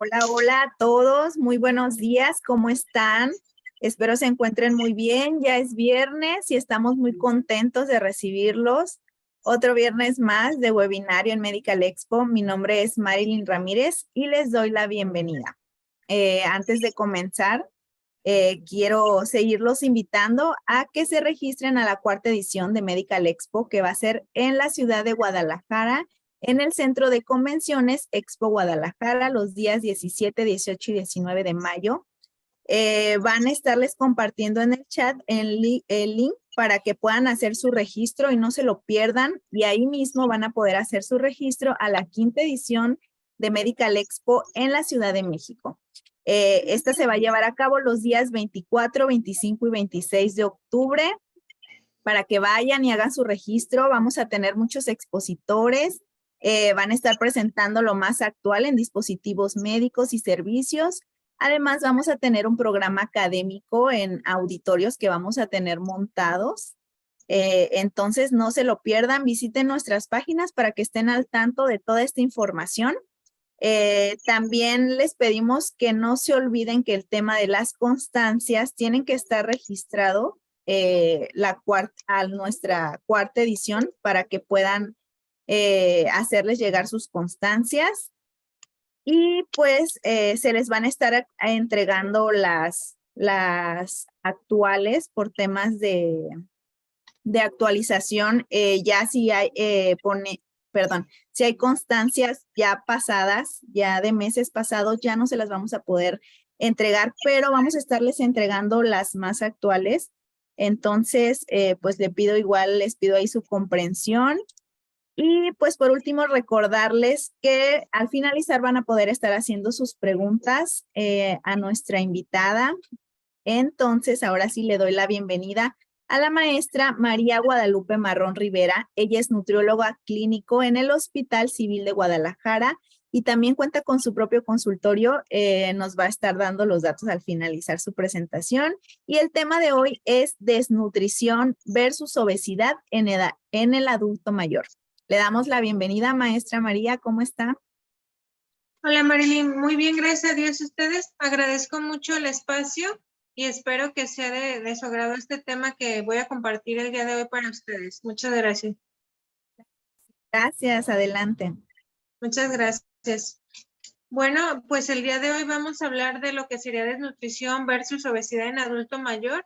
Hola, hola a todos, muy buenos días, ¿cómo están? Espero se encuentren muy bien, ya es viernes y estamos muy contentos de recibirlos. Otro viernes más de webinario en Medical Expo. Mi nombre es Marilyn Ramírez y les doy la bienvenida. Antes de comenzar, quiero seguirlos invitando a que se registren a la cuarta edición de Medical Expo, que va a ser en la ciudad de Guadalajara, en el Centro de Convenciones Expo Guadalajara, los días 17, 18 y 19 de mayo. Van a estarles compartiendo en el chat el link para que puedan hacer su registro y no se lo pierdan. Y ahí mismo van a poder hacer su registro a la quinta edición de Medical Expo en la Ciudad de México. Esta se va a llevar a cabo los días 24, 25 y 26 de octubre. Para que vayan y hagan su registro, vamos a tener muchos expositores. Van a estar presentando lo más actual en dispositivos médicos y servicios. Además, vamos a tener un programa académico en auditorios que vamos a tener montados. Entonces, no se lo pierdan, visiten nuestras páginas para que estén al tanto de toda esta información. También les pedimos que no se olviden que el tema de las constancias tienen que estar registrado a nuestra cuarta edición para que puedan hacerles llegar sus constancias. Y pues se les van a estar entregando las actuales por temas de actualización. Ya si hay, si hay constancias ya pasadas, ya de meses pasados, ya no se las vamos a poder entregar, pero vamos a estarles entregando las más actuales. Entonces, pues les pido ahí su comprensión. Y pues por último, recordarles que al finalizar van a poder estar haciendo sus preguntas a nuestra invitada. Entonces, ahora sí le doy la bienvenida a la maestra María Guadalupe Marrón Rivera. Ella es nutrióloga clínico en el Hospital Civil de Guadalajara y también cuenta con su propio consultorio. Nos va a estar dando los datos al finalizar su presentación. Y el tema de hoy es desnutrición versus obesidad en el adulto mayor. Le damos la bienvenida, maestra María, ¿cómo está? Hola Marilyn, muy bien, gracias a Dios. Ustedes, agradezco mucho el espacio y espero que sea de su agrado este tema que voy a compartir el día de hoy para ustedes. Muchas gracias. Gracias, adelante. Muchas gracias. Bueno, pues el día de hoy vamos a hablar de lo que sería desnutrición versus obesidad en adulto mayor.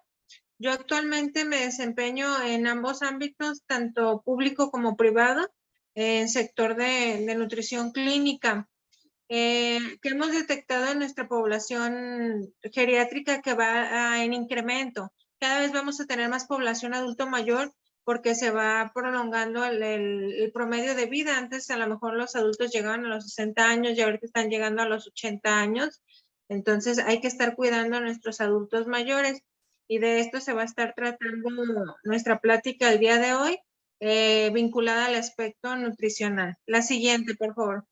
Yo actualmente me desempeño en ambos ámbitos, tanto público como privado, en sector de nutrición clínica. Que hemos detectado en nuestra población geriátrica que va en incremento. Cada vez vamos a tener más población adulto mayor porque se va prolongando el promedio de vida. Antes a lo mejor los adultos llegaban a los 60 años y ahorita están llegando a los 80 años. Entonces hay que estar cuidando a nuestros adultos mayores y de esto se va a estar tratando nuestra plática el día de hoy vinculada al aspecto nutricional. La siguiente, por favor.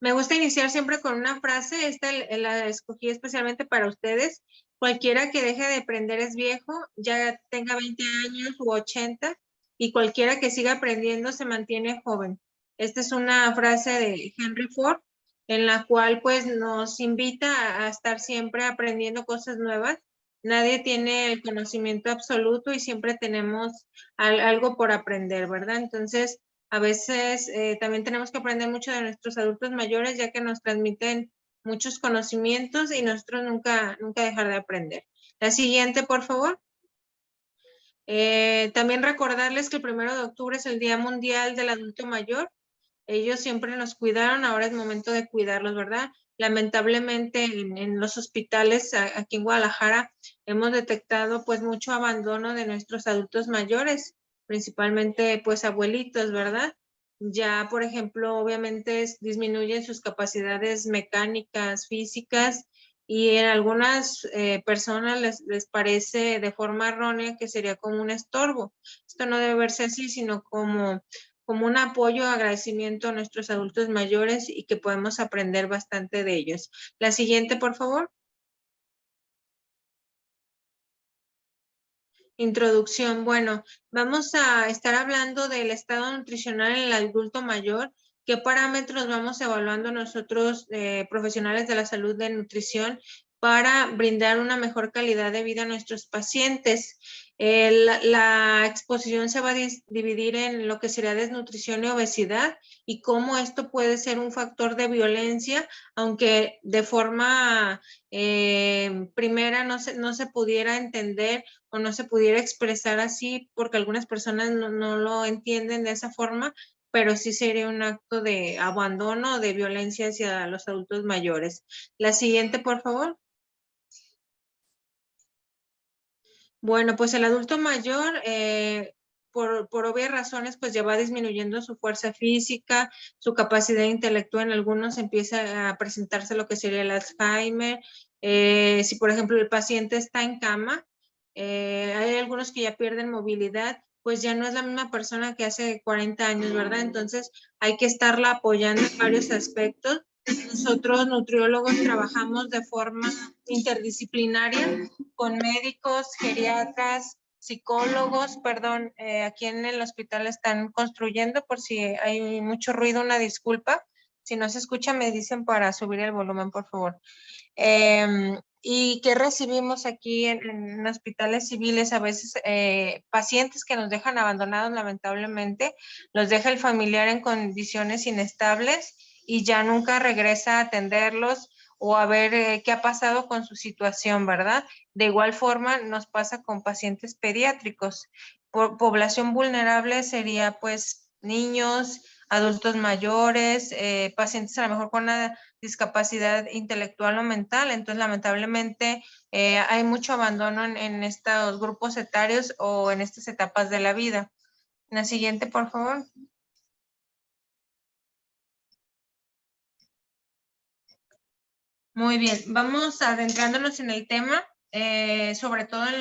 Me gusta iniciar siempre con una frase, esta la escogí especialmente para ustedes. Cualquiera que deje de aprender es viejo, ya tenga 20 años u 80, y cualquiera que siga aprendiendo se mantiene joven. Esta es una frase de Henry Ford, en la cual pues nos invita a estar siempre aprendiendo cosas nuevas. Nadie tiene el conocimiento absoluto y siempre tenemos algo por aprender, ¿verdad? Entonces, a veces también tenemos que aprender mucho de nuestros adultos mayores, ya que nos transmiten muchos conocimientos y nosotros nunca dejar de aprender. La siguiente, por favor. También recordarles que el 1 de octubre es el Día Mundial del Adulto Mayor. Ellos siempre nos cuidaron, ahora es momento de cuidarlos, ¿verdad? Lamentablemente en los hospitales aquí en Guadalajara hemos detectado pues mucho abandono de nuestros adultos mayores, principalmente pues abuelitos, ¿verdad? Ya, por ejemplo, obviamente disminuyen sus capacidades mecánicas, físicas, y en algunas personas les parece de forma errónea que sería como un estorbo. Esto no debe verse así, sino como un apoyo, agradecimiento a nuestros adultos mayores y que podemos aprender bastante de ellos. La siguiente, por favor. Introducción. Bueno, vamos a estar hablando del estado nutricional en el adulto mayor, ¿Qué parámetros vamos evaluando nosotros, profesionales de la salud de nutrición, para brindar una mejor calidad de vida a nuestros pacientes? La exposición se va a dividir en lo que sería desnutrición y obesidad, y cómo esto puede ser un factor de violencia, aunque de forma primera no se pudiera entender o no se pudiera expresar así, porque algunas personas no lo entienden de esa forma, pero sí sería un acto de abandono o de violencia hacia los adultos mayores. La siguiente, por favor. Bueno, pues el adulto mayor, por obvias razones, pues ya va disminuyendo su fuerza física, su capacidad intelectual. En algunos empieza a presentarse lo que sería el Alzheimer. Si, por ejemplo, el paciente está en cama, hay algunos que ya pierden movilidad, pues ya no es la misma persona que hace 40 años, ¿verdad? Entonces hay que estarla apoyando en varios aspectos. Nosotros, nutriólogos, trabajamos de forma interdisciplinaria con médicos, geriatras, psicólogos, perdón, aquí en el hospital están construyendo, por si hay mucho ruido, una disculpa. Si no se escucha, me dicen para subir el volumen, por favor. ¿Y qué recibimos aquí en hospitales civiles? A veces pacientes que nos dejan abandonados, lamentablemente, los deja el familiar en condiciones inestables y ya nunca regresa a atenderlos o a ver qué ha pasado con su situación, ¿verdad? De igual forma nos pasa con pacientes pediátricos. Población vulnerable sería pues niños, adultos mayores, pacientes a lo mejor con una discapacidad intelectual o mental. Entonces, lamentablemente, hay mucho abandono en estos grupos etarios o en estas etapas de la vida. La siguiente, por favor. Muy bien, vamos adentrándonos en el tema, sobre todo en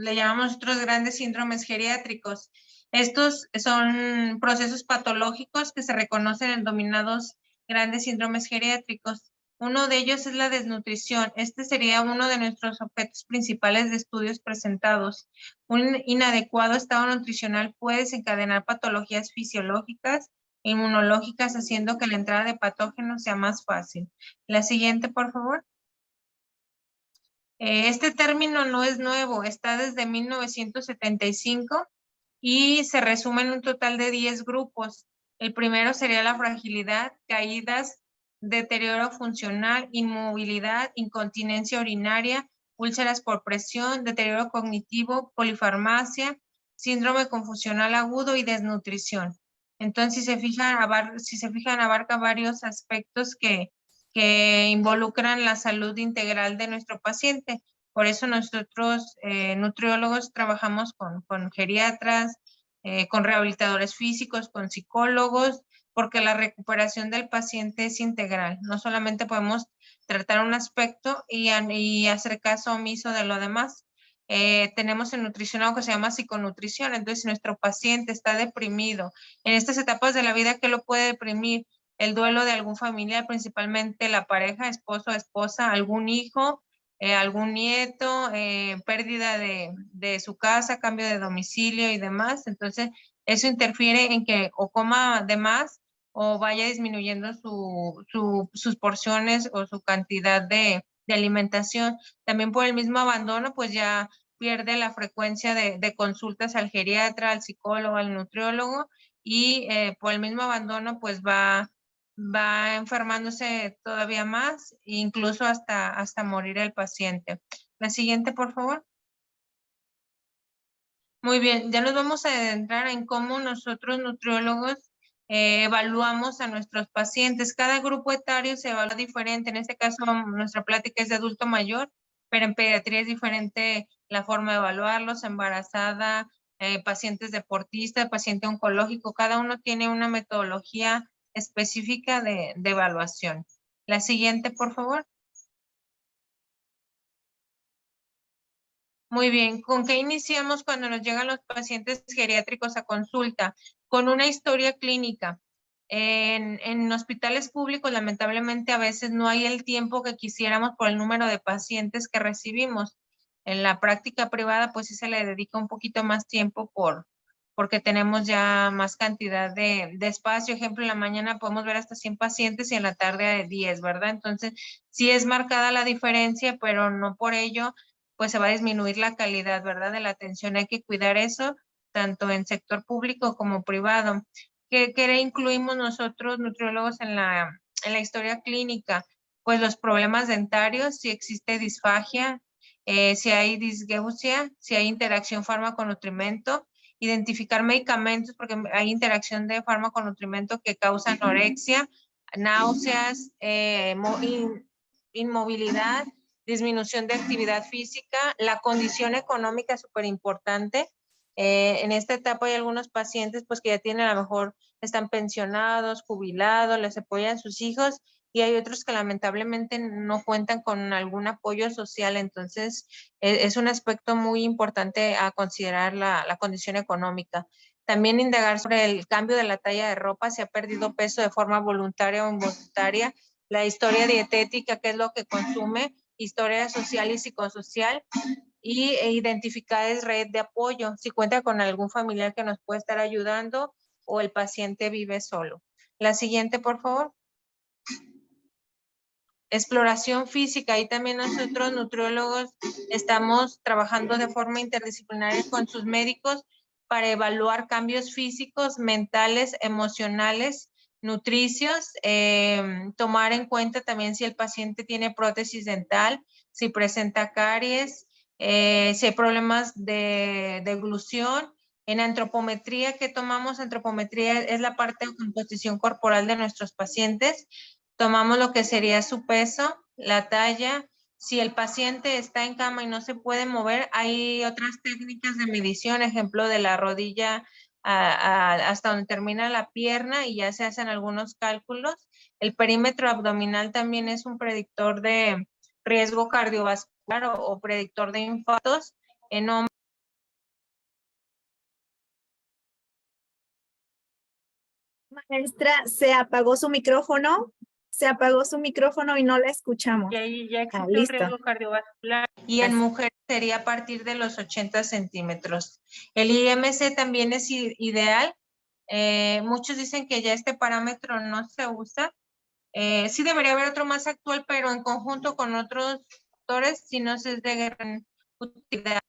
le llamamos nosotros grandes síndromes geriátricos. Estos son procesos patológicos que se reconocen en denominados grandes síndromes geriátricos. Uno de ellos es la desnutrición. Este sería uno de nuestros objetos principales de estudios presentados. Un inadecuado estado nutricional puede desencadenar patologías fisiológicas e inmunológicas, haciendo que la entrada de patógenos sea más fácil. La siguiente, por favor. Este término no es nuevo, está desde 1975 y se resume en un total de 10 grupos. El primero sería la fragilidad, caídas, deterioro funcional, inmovilidad, incontinencia urinaria, úlceras por presión, deterioro cognitivo, polifarmacia, síndrome confusional agudo y desnutrición. Entonces, si se fijan, abarca varios aspectos que involucran la salud integral de nuestro paciente. Por eso nosotros, nutriólogos, trabajamos con geriatras, con rehabilitadores físicos, con psicólogos, porque la recuperación del paciente es integral. No solamente podemos tratar un aspecto y hacer caso omiso de lo demás. Tenemos en nutrición algo que se llama psiconutrición. Entonces, si nuestro paciente está deprimido en estas etapas de la vida, ¿qué lo puede deprimir? El duelo de algún familiar, principalmente la pareja, esposo, esposa, algún hijo, algún nieto, pérdida de su casa, cambio de domicilio y demás. Entonces, eso interfiere en que o coma de más o vaya disminuyendo sus porciones o su cantidad de alimentación. También por el mismo abandono, pues ya pierde la frecuencia de consultas al geriatra, al psicólogo, al nutriólogo, y por el mismo abandono, pues va enfermándose todavía más, incluso hasta morir el paciente. La siguiente, por favor. Muy bien, ya nos vamos a adentrar en cómo nosotros nutriólogos evaluamos a nuestros pacientes. Cada grupo etario se evalúa diferente. En este caso, nuestra plática es de adulto mayor, pero en pediatría es diferente la forma de evaluarlos, embarazada, pacientes deportistas, paciente oncológico. Cada uno tiene una metodología específica de evaluación. La siguiente, por favor. Muy bien, ¿con qué iniciamos cuando nos llegan los pacientes geriátricos a consulta? Con una historia clínica. En hospitales públicos, lamentablemente, a veces no hay el tiempo que quisiéramos por el número de pacientes que recibimos. En la práctica privada, pues sí se le dedica un poquito más tiempo porque tenemos ya más cantidad de espacio. Ejemplo, en la mañana podemos ver hasta 100 pacientes y en la tarde 10, ¿verdad? Entonces, sí es marcada la diferencia, pero no por ello, pues se va a disminuir la calidad, ¿verdad? De la atención. Hay que cuidar eso, tanto en sector público como privado. ¿Qué incluimos nosotros, nutriólogos, en la historia clínica? Pues los problemas dentarios, si existe disfagia, si hay disgeusia, si hay interacción fármaco-nutrimento, identificar medicamentos, porque hay interacción de fármaco-nutrimento que causa anorexia, náuseas, inmovilidad, disminución de actividad física, la condición económica es súper importante. En esta etapa hay algunos pacientes pues que ya tienen, a lo mejor están pensionados, jubilados, les apoyan sus hijos, y hay otros que lamentablemente no cuentan con algún apoyo social. Entonces es un aspecto muy importante a considerar la condición económica. También indagar sobre el cambio de la talla de ropa, si ha perdido peso de forma voluntaria o involuntaria, la historia dietética, qué es lo que consume, historia social y psicosocial, y identificar red de apoyo, si cuenta con algún familiar que nos puede estar ayudando o el paciente vive solo. La siguiente, por favor. Exploración física. Ahí también nosotros, nutriólogos, estamos trabajando de forma interdisciplinaria con sus médicos para evaluar cambios físicos, mentales, emocionales, nutricios, tomar en cuenta también si el paciente tiene prótesis dental, si presenta caries, si hay problemas de deglución. En antropometría, ¿qué tomamos? Antropometría es la parte de composición corporal de nuestros pacientes. Tomamos lo que sería su peso, la talla. Si el paciente está en cama y no se puede mover, hay otras técnicas de medición, ejemplo de la rodilla hasta donde termina la pierna, y ya se hacen algunos cálculos. El perímetro abdominal también es un predictor de riesgo cardiovascular o predictor de infartos en hombres. Maestra, se apagó su micrófono y no la Y escuchamos. ahí ya Ah, existe un listo. riesgo cardiovascular. Y en mujeres sería a partir de los 80 centímetros. El IMC también es ideal. Muchos dicen que ya este parámetro no se usa. Sí debería haber otro más actual, pero en conjunto con otros factores, si no se es de gran utilidad.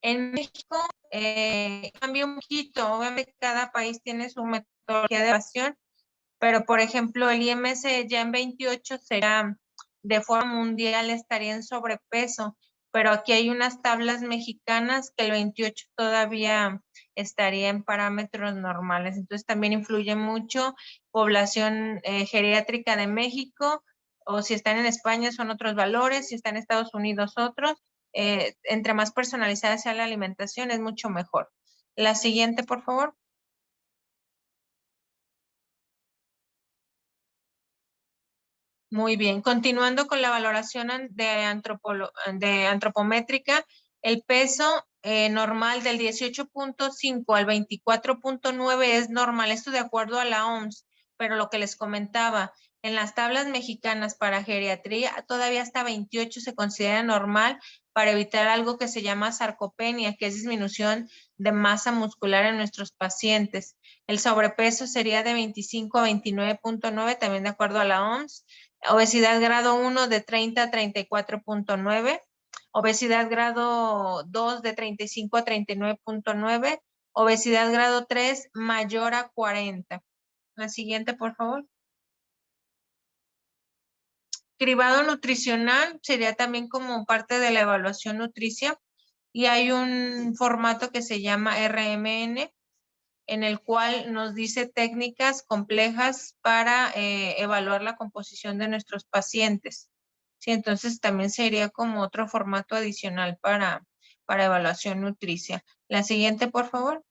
En México cambia un poquito. Obviamente cada país tiene su metodología de evaluación, pero por ejemplo el IMC ya en 28 será de forma mundial, estaría en sobrepeso, pero aquí hay unas tablas mexicanas que el 28 todavía estaría en parámetros normales. Entonces también influye mucho población geriátrica de México, o si están en España son otros valores, si están en Estados Unidos otros. Entre más personalizada sea la alimentación es mucho mejor. La siguiente, por favor. Muy bien, continuando con la valoración de antropométrica, el peso normal del 18.5 al 24.9 es normal, esto de acuerdo a la OMS, pero lo que les comentaba, en las tablas mexicanas para geriatría, todavía hasta 28 se considera normal para evitar algo que se llama sarcopenia, que es disminución de masa muscular en nuestros pacientes. El sobrepeso sería de 25 a 29.9, también de acuerdo a la OMS. Obesidad grado 1 de 30 a 34.9, obesidad grado 2 de 35 a 39.9, obesidad grado 3 mayor a 40. La siguiente, por favor. Cribado nutricional sería también como parte de la evaluación nutricia, y hay un formato que se llama RMN, en el cual nos dice técnicas complejas para evaluar la composición de nuestros pacientes. Sí, entonces también sería como otro formato adicional para evaluación nutricia. La siguiente, por favor.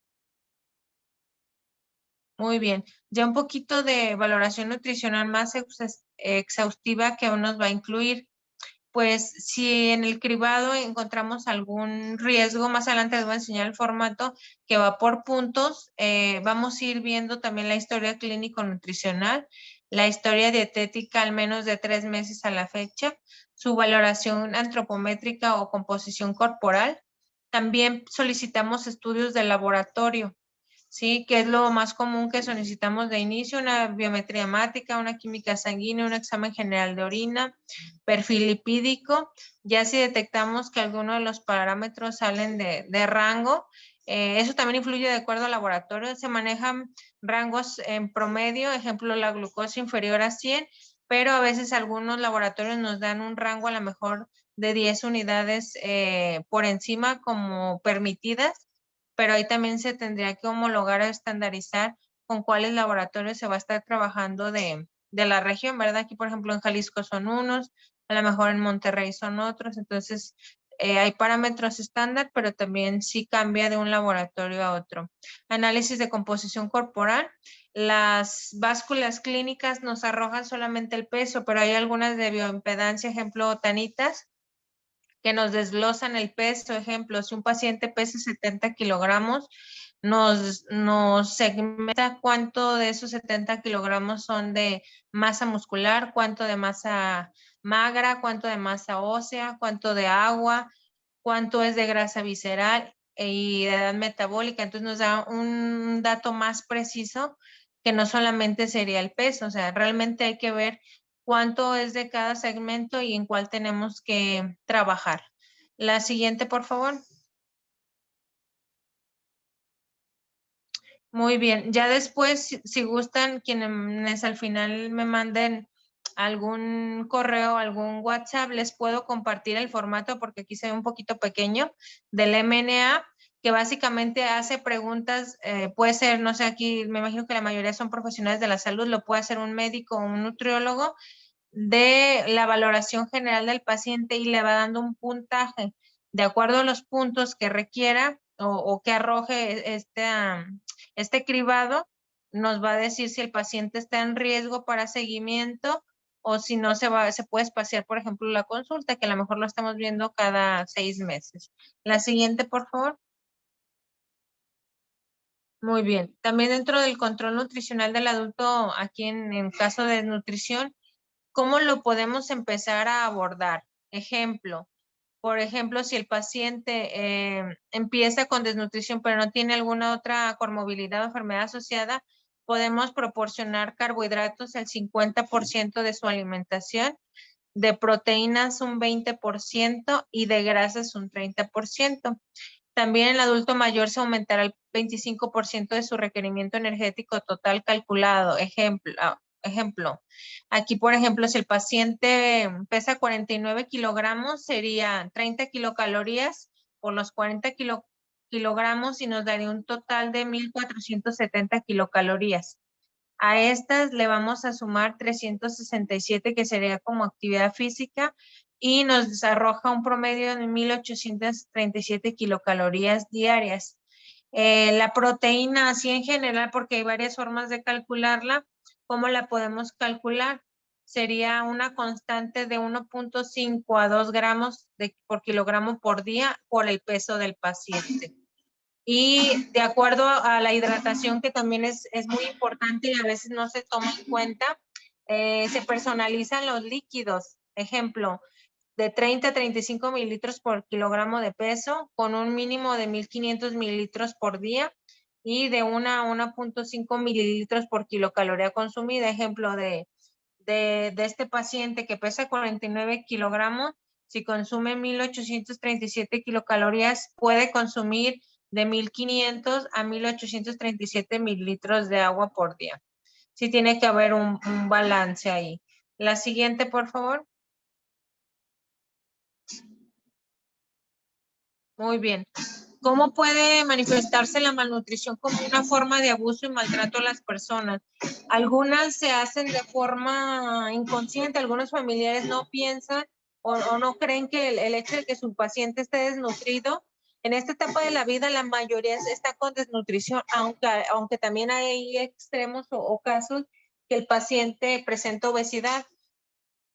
Muy bien. Ya un poquito de valoración nutricional más exhaustiva que nos va a incluir. Pues si en el cribado encontramos algún riesgo, más adelante les voy a enseñar el formato que va por puntos. Vamos a ir viendo también la historia clínico-nutricional, la historia dietética al menos de 3 meses a la fecha, su valoración antropométrica o composición corporal. También solicitamos estudios de laboratorio. ¿sí? Que es lo más común que solicitamos de inicio, una biometría hemática, una química sanguínea, un examen general de orina, perfil lipídico. Ya si detectamos que alguno de los parámetros salen de rango, eso también influye de acuerdo al laboratorio. Se manejan rangos en promedio, ejemplo, la glucosa inferior a 100, pero a veces algunos laboratorios nos dan un rango a lo mejor de 10 unidades por encima como permitidas, pero ahí también se tendría que homologar o estandarizar con cuáles laboratorios se va a estar trabajando de la región, ¿verdad? Aquí, por ejemplo, en Jalisco son unos, a lo mejor en Monterrey son otros, entonces hay parámetros estándar, pero también sí cambia de un laboratorio a otro. Análisis de composición corporal. Las básculas clínicas nos arrojan solamente el peso, pero hay algunas de bioimpedancia, ejemplo, tanitas, que nos desglosan el peso. Ejemplo, si un paciente pesa 70 kilogramos, nos segmenta cuánto de esos 70 kilogramos son de masa muscular, cuánto de masa magra, cuánto de masa ósea, cuánto de agua, cuánto es de grasa visceral y de edad metabólica. Entonces nos da un dato más preciso que no solamente sería el peso, o sea, realmente hay que ver cuánto es de cada segmento y en cuál tenemos que trabajar. La siguiente, por favor. Muy bien. Ya después, si gustan, quienes al final me manden algún correo, algún WhatsApp, les puedo compartir el formato porque aquí se ve un poquito pequeño del MNA, que básicamente hace preguntas, puede ser, no sé, aquí me imagino que la mayoría son profesionales de la salud, lo puede hacer un médico o un nutriólogo de la valoración general del paciente y le va dando un puntaje de acuerdo a los puntos que requiera o que arroje este cribado, nos va a decir si el paciente está en riesgo para seguimiento o si no se puede espaciar, por ejemplo, la consulta, que a lo mejor lo estamos viendo cada 6 meses. La siguiente, por favor. Muy bien. También dentro del control nutricional del adulto, aquí en caso de desnutrición, ¿cómo lo podemos empezar a abordar? Ejemplo, por ejemplo, si el paciente empieza con desnutrición pero no tiene alguna otra comorbilidad o enfermedad asociada, podemos proporcionar carbohidratos el 50% de su alimentación, de proteínas un 20% y de grasas un 30%. También el adulto mayor se aumentará el 25% de su requerimiento energético total calculado. Ejemplo, aquí por ejemplo, si el paciente pesa 49 kilogramos, sería 30 kilocalorías por los 40 kilogramos y nos daría un total de 1,470 kilocalorías. A estas le vamos a sumar 367, que sería como actividad física, y nos arroja un promedio de 1,837 kilocalorías diarias. La proteína, así en general, porque hay varias formas de calcularla, ¿cómo la podemos calcular? Sería una constante de 1,5 a 2 gramos por kilogramo por día por el peso del paciente. Y de acuerdo a la hidratación, que también es muy importante y a veces no se toma en cuenta, se personalizan los líquidos. Ejemplo, de 30 a 35 mililitros por kilogramo de peso, con un mínimo de 1,500 mililitros por día y de 1 a 1,5 mililitros por kilocaloría consumida. Ejemplo de este paciente que pesa 49 kilogramos, si consume 1,837 kilocalorías, puede consumir de 1,500 a 1,837 mililitros de agua por día. Sí tiene que haber un balance ahí. La siguiente, por favor. Muy bien. ¿Cómo puede manifestarse la malnutrición como una forma de abuso y maltrato a las personas? Algunas se hacen de forma inconsciente, algunos familiares no piensan o no creen que el hecho de que su paciente esté desnutrido, en esta etapa de la vida la mayoría está con desnutrición, aunque también hay extremos o casos que el paciente presenta obesidad.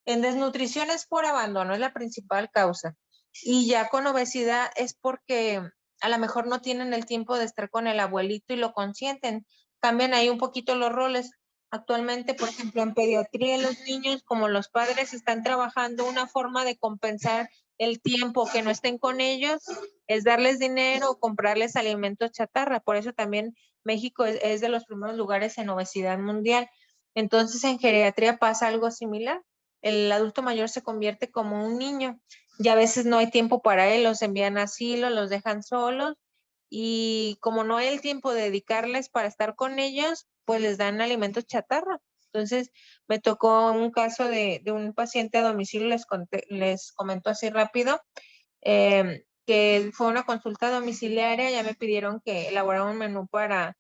En desnutrición es por abandono, es la principal causa. Y ya con obesidad es porque a lo mejor no tienen el tiempo de estar con el abuelito y lo consienten. Cambian ahí un poquito los roles. Actualmente, por ejemplo, en pediatría, los niños como los padres están trabajando una forma de compensar el tiempo que no estén con ellos es darles dinero o comprarles alimentos chatarra. Por eso también México es de los primeros lugares en obesidad mundial. Entonces, en geriatría pasa algo similar. El adulto mayor se convierte como un niño y a veces no hay tiempo para él, los envían a asilo, los dejan solos y como no hay el tiempo de dedicarles para estar con ellos, pues les dan alimentos chatarra. Entonces, me tocó un caso de un paciente a domicilio, les comento así rápido, que fue una consulta domiciliaria, ya me pidieron que elaborara un menú para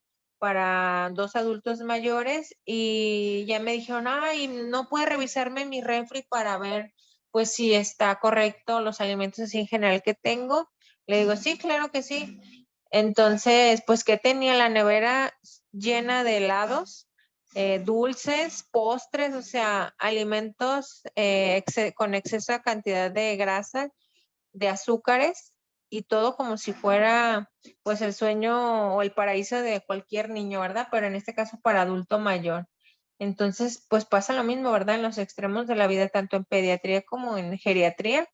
2 adultos mayores y ya me dijeron, ay, no puede revisarme mi refri para ver pues si está correcto los alimentos así en general que tengo. Le digo, sí, claro que sí. Entonces, pues que tenía la nevera llena de helados, dulces, postres, o sea, alimentos con exceso cantidad de grasa, de azúcares y todo como si fuera pues el sueño o el paraíso de cualquier niño, ¿verdad? Pero en este caso para adulto mayor. Entonces, pues pasa lo mismo, ¿verdad? En los extremos de la vida, tanto en pediatría como en geriatría,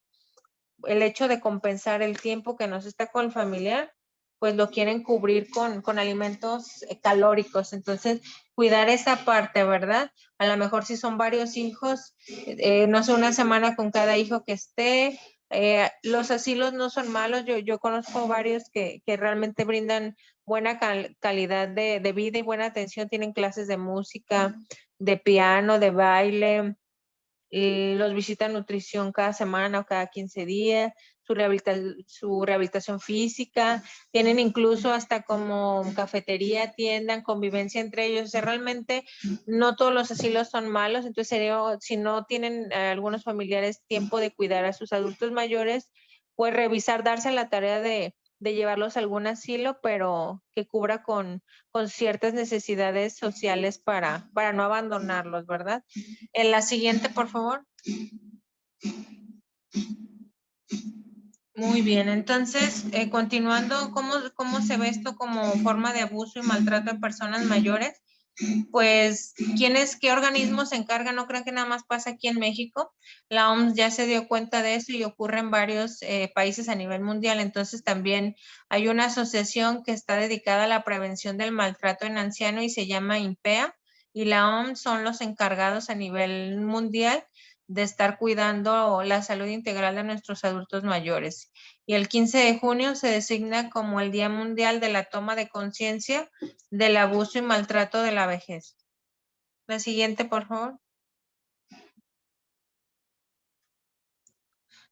el hecho de compensar el tiempo que no se está con el familiar, pues lo quieren cubrir con alimentos calóricos. Entonces, cuidar esa parte, ¿verdad? A lo mejor si son varios hijos, no sé, una semana con cada hijo que esté. Los asilos no son malos, yo conozco varios que realmente brindan buena calidad de vida y buena atención, tienen clases de música, de piano, de baile, los visita nutrición cada semana o cada 15 días, su rehabilitación física, tienen incluso hasta como cafetería, tiendan, convivencia entre ellos. O sea, realmente no todos los asilos son malos, entonces sería, si no tienen algunos familiares tiempo de cuidar a sus adultos mayores, pues revisar, darse la tarea de llevarlos a algún asilo, pero que cubra con ciertas necesidades sociales para no abandonarlos, ¿verdad? En la siguiente, por favor. Muy bien, entonces, continuando, ¿cómo se ve esto como forma de abuso y maltrato de personas mayores? Pues, qué organismos se encargan? No creo que nada más pasa aquí en México. La OMS ya se dio cuenta de eso y ocurre en varios países a nivel mundial. Entonces, también hay una asociación que está dedicada a la prevención del maltrato en anciano y se llama INPEA. Y la OMS son los encargados a nivel mundial de estar cuidando la salud integral de nuestros adultos mayores. Y el 15 de junio se designa como el Día Mundial de la Toma de Conciencia del Abuso y Maltrato de la Vejez. La siguiente, por favor.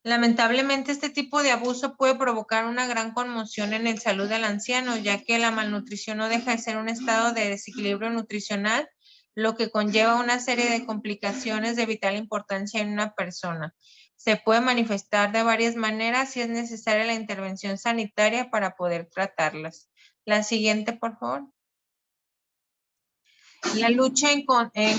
Lamentablemente, este tipo de abuso puede provocar una gran conmoción en el salud del anciano, ya que la malnutrición no deja de ser un estado de desequilibrio nutricional, lo que conlleva una serie de complicaciones de vital importancia en una persona. Se puede manifestar de varias maneras y es necesaria la intervención sanitaria para poder tratarlas. La siguiente, por favor. La lucha en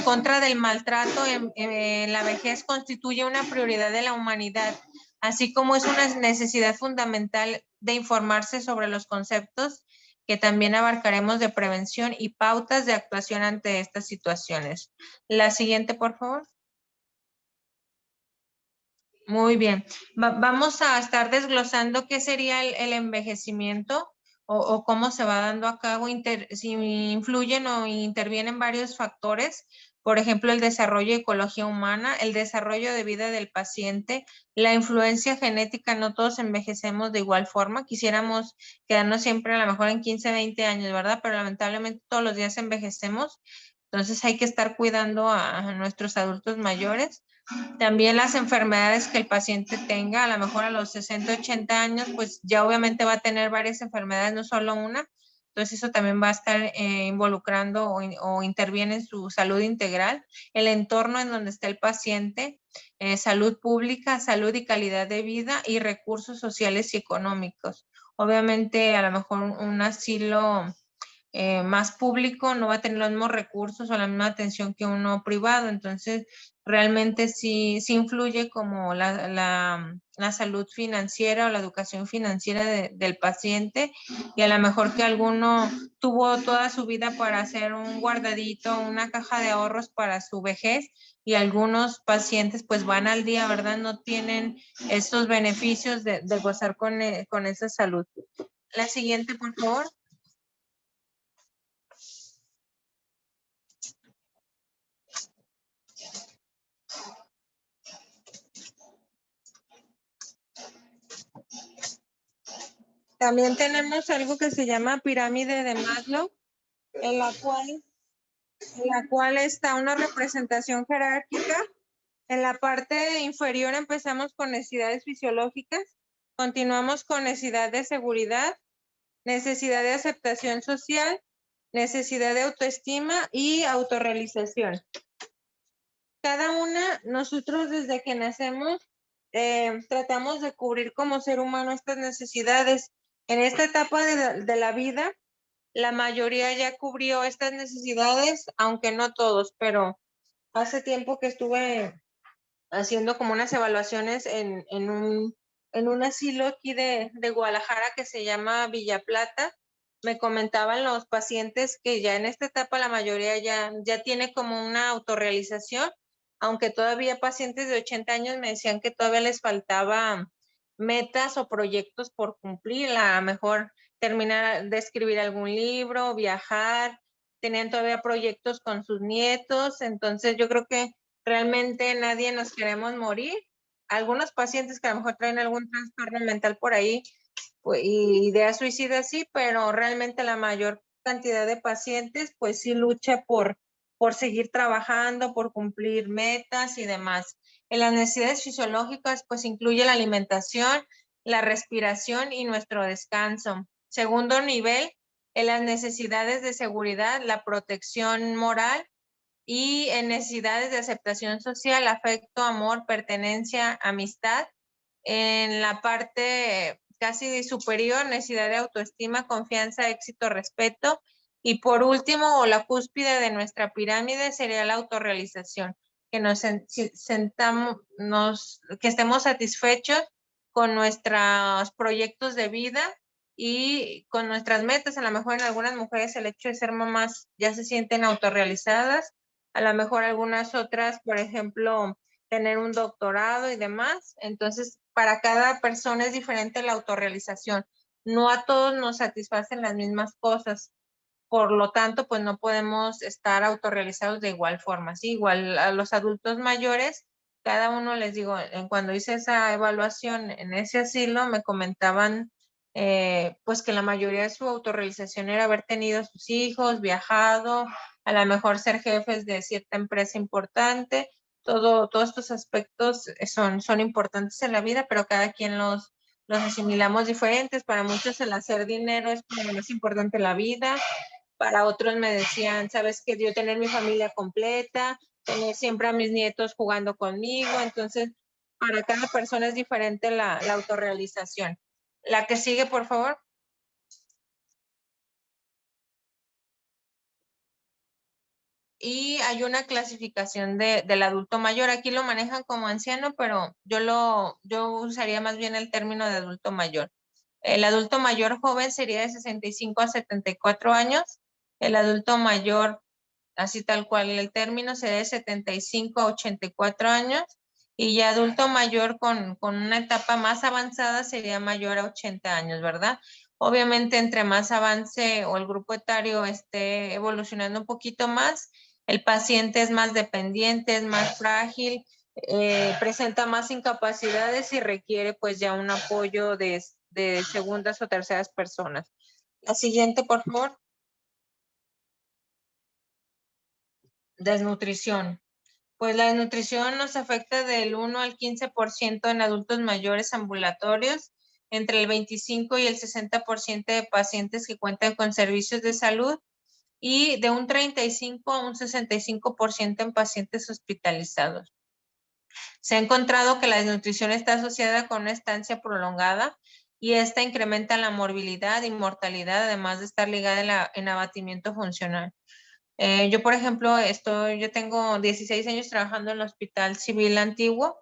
contra del maltrato en la vejez constituye una prioridad de la humanidad, así como es una necesidad fundamental de informarse sobre los conceptos que también abarcaremos de prevención y pautas de actuación ante estas situaciones. La siguiente, por favor. Muy bien. Vamos a estar desglosando qué sería el envejecimiento o cómo se va dando a cabo, si influyen o intervienen varios factores, por ejemplo, el desarrollo de ecología humana, el desarrollo de vida del paciente, la influencia genética, no todos envejecemos de igual forma, quisiéramos quedarnos siempre a lo mejor en 15, 20 años, ¿verdad? Pero lamentablemente todos los días envejecemos, entonces hay que estar cuidando a nuestros adultos mayores. También las enfermedades que el paciente tenga, a lo mejor a los 60, 80 años, pues ya obviamente va a tener varias enfermedades, no solo una. Entonces eso también va a estar involucrando o interviene en su salud integral, el entorno en donde está el paciente, salud pública, salud y calidad de vida y recursos sociales y económicos. Obviamente a lo mejor un asilo más público no va a tener los mismos recursos o la misma atención que uno privado. Entonces, realmente sí influye como la salud financiera o la educación financiera del paciente, y a lo mejor que alguno tuvo toda su vida para hacer un guardadito, una caja de ahorros para su vejez, y algunos pacientes pues van al día, ¿verdad? No tienen esos beneficios de gozar con esa salud. La siguiente, por favor. También tenemos algo que se llama pirámide de Maslow, en la cual está una representación jerárquica. En la parte inferior empezamos con necesidades fisiológicas, continuamos con necesidad de seguridad, necesidad de aceptación social, necesidad de autoestima y autorrealización. Cada una, nosotros desde que nacemos, tratamos de cubrir como ser humano estas necesidades. En esta etapa de la vida, la mayoría ya cubrió estas necesidades, aunque no todos, pero hace tiempo que estuve haciendo como unas evaluaciones en un asilo aquí de Guadalajara que se llama Villa Plata. Me comentaban los pacientes que ya en esta etapa la mayoría ya tiene como una autorrealización, aunque todavía pacientes de 80 años me decían que todavía les faltaba metas o proyectos por cumplir, a lo mejor terminar de escribir algún libro, viajar, tenían todavía proyectos con sus nietos. Entonces yo creo que realmente nadie nos queremos morir. Algunos pacientes que a lo mejor traen algún trastorno mental por ahí pues, y ideas suicidas sí, pero realmente la mayor cantidad de pacientes pues sí lucha por seguir trabajando, por cumplir metas y demás. En las necesidades fisiológicas pues incluye la alimentación, la respiración y nuestro descanso. Segundo nivel, en las necesidades de seguridad, la protección moral, y en necesidades de aceptación social, afecto, amor, pertenencia, amistad. En la parte casi superior, necesidad de autoestima, confianza, éxito, respeto. Y por último, o la cúspide de nuestra pirámide, sería la autorrealización, que que estemos satisfechos con nuestros proyectos de vida y con nuestras metas. A lo mejor en algunas mujeres el hecho de ser mamás ya se sienten autorrealizadas, a lo mejor algunas otras, por ejemplo, tener un doctorado y demás. Entonces, para cada persona es diferente la autorrealización. No a todos nos satisfacen las mismas cosas. Por lo tanto, pues no podemos estar autorrealizados de igual forma. ¿Sí? Igual a los adultos mayores, cada uno les digo, cuando hice esa evaluación en ese asilo, me comentaban pues que la mayoría de su autorrealización era haber tenido sus hijos, viajado, a lo mejor ser jefes de cierta empresa importante. Todos estos aspectos son importantes en la vida, pero cada quien los asimilamos diferentes. Para muchos el hacer dinero es como lo más importante en la vida. Para otros me decían, sabes que yo tener mi familia completa, tener siempre a mis nietos jugando conmigo. Entonces, para cada persona es diferente la autorrealización. La que sigue, por favor. Y hay una clasificación del adulto mayor. Aquí lo manejan como anciano, pero yo usaría más bien el término de adulto mayor. El adulto mayor joven sería de 65 a 74 años. El adulto mayor, así tal cual el término, sería de 75 a 84 años. Y ya adulto mayor con una etapa más avanzada sería mayor a 80 años, ¿verdad? Obviamente, entre más avance o el grupo etario esté evolucionando un poquito más, el paciente es más dependiente, es más frágil, presenta más incapacidades y requiere pues ya un apoyo de segundas o terceras personas. La siguiente, por favor. Desnutrición. Pues la desnutrición nos afecta del 1 al 15% en adultos mayores ambulatorios, entre el 25 y el 60% de pacientes que cuentan con servicios de salud, y de un 35 a un 65% en pacientes hospitalizados. Se ha encontrado que la desnutrición está asociada con una estancia prolongada y esta incrementa la morbilidad y mortalidad, además de estar ligada en abatimiento funcional. Yo, por ejemplo, yo tengo 16 años trabajando en el Hospital Civil Antiguo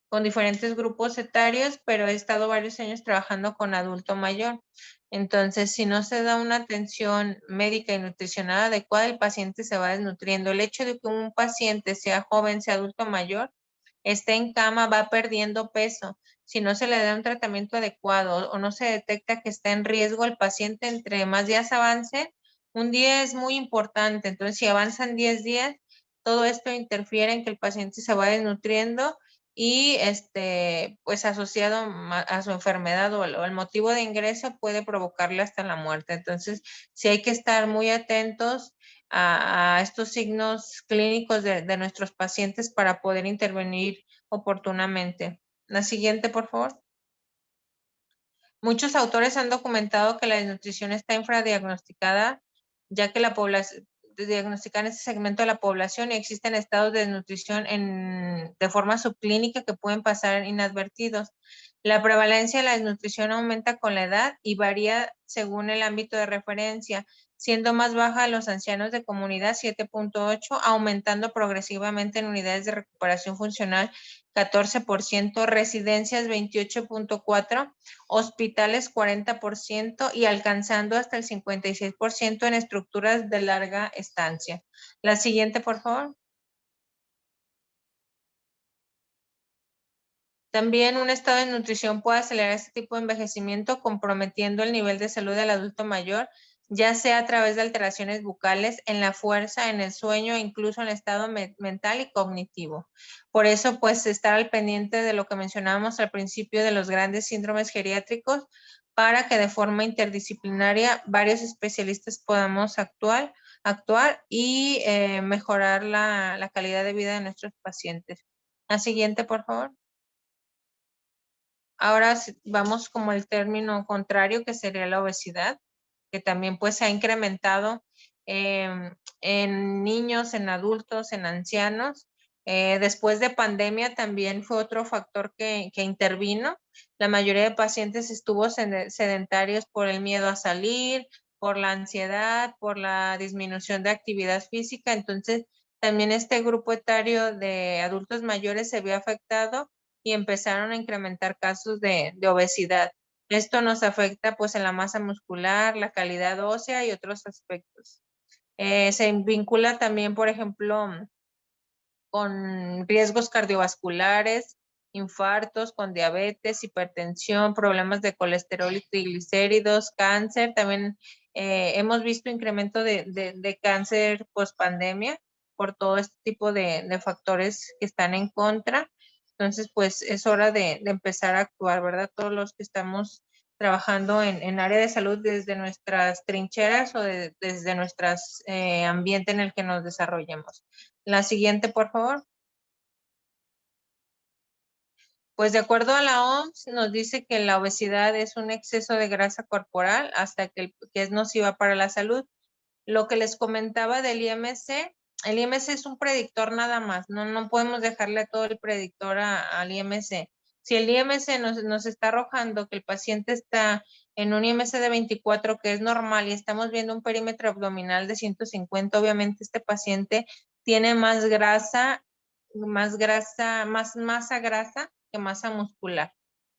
con diferentes grupos etarios, pero he estado varios años trabajando con adulto mayor. Entonces, si no se da una atención médica y nutricional adecuada, el paciente se va desnutriendo. El hecho de que un paciente, sea joven, sea adulto mayor, esté en cama, va perdiendo peso. Si no se le da un tratamiento adecuado o no se detecta que está en riesgo el paciente, entre más días avance, un día es muy importante. Entonces, si avanzan 10 días, todo esto interfiere en que el paciente se va desnutriendo y pues asociado a su enfermedad o el motivo de ingreso puede provocarle hasta la muerte. Entonces, sí hay que estar muy atentos a estos signos clínicos de nuestros pacientes para poder intervenir oportunamente. La siguiente, por favor. Muchos autores han documentado que la desnutrición está infradiagnosticada, ya que la población diagnostican ese segmento de la población y existen estados de desnutrición de forma subclínica que pueden pasar inadvertidos. La prevalencia de la desnutrición aumenta con la edad y varía según el ámbito de referencia, siendo más baja en los ancianos de comunidad 7.8, aumentando progresivamente en unidades de recuperación funcional 14%, residencias 28.4%, hospitales 40% y alcanzando hasta el 56% en estructuras de larga estancia. La siguiente, por favor. También un estado de nutrición puede acelerar este tipo de envejecimiento, comprometiendo el nivel de salud del adulto mayor, ya sea a través de alteraciones bucales, en la fuerza, en el sueño, incluso en el estado mental y cognitivo. Por eso, pues, estar al pendiente de lo que mencionábamos al principio de los grandes síndromes geriátricos, para que de forma interdisciplinaria varios especialistas podamos actuar y mejorar la calidad de vida de nuestros pacientes. La siguiente, por favor. Ahora vamos como el término contrario, que sería la obesidad, que también pues se ha incrementado en niños, en adultos, en ancianos. Después de pandemia también fue otro factor que intervino. La mayoría de pacientes estuvo sedentarios por el miedo a salir, por la ansiedad, por la disminución de actividad física. Entonces, también este grupo etario de adultos mayores se vio afectado y empezaron a incrementar casos de obesidad. Esto nos afecta pues en la masa muscular, la calidad ósea y otros aspectos. Se vincula también, por ejemplo, con riesgos cardiovasculares, infartos, con diabetes, hipertensión, problemas de colesterol y triglicéridos, cáncer. También hemos visto incremento de cáncer post pandemia por todo este tipo de factores que están en contra. Entonces, pues es hora de empezar a actuar, ¿verdad? Todos los que estamos trabajando en área de salud desde nuestras trincheras o desde nuestro ambiente en el que nos desarrollemos. La siguiente, por favor. Pues de acuerdo a la OMS, nos dice que la obesidad es un exceso de grasa corporal hasta que es nociva para la salud. Lo que les comentaba del IMC, el IMC es un predictor nada más, no podemos dejarle todo el predictor al IMC. Si el IMC nos está arrojando que el paciente está en un IMC de 24, que es normal, y estamos viendo un perímetro abdominal de 150, obviamente este paciente tiene más masa grasa que masa muscular.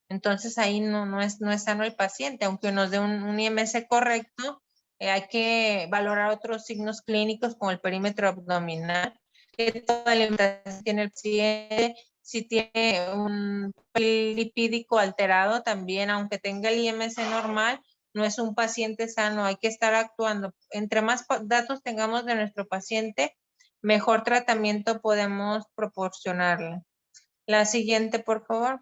Entonces ahí no es sano el paciente, aunque nos dé un IMC correcto, hay que valorar otros signos clínicos como el perímetro abdominal, que toda alimentación tiene el paciente, si tiene un perfil lipídico alterado también, aunque tenga el IMC normal, no es un paciente sano, hay que estar actuando. Entre más datos tengamos de nuestro paciente, mejor tratamiento podemos proporcionarle. La siguiente, por favor.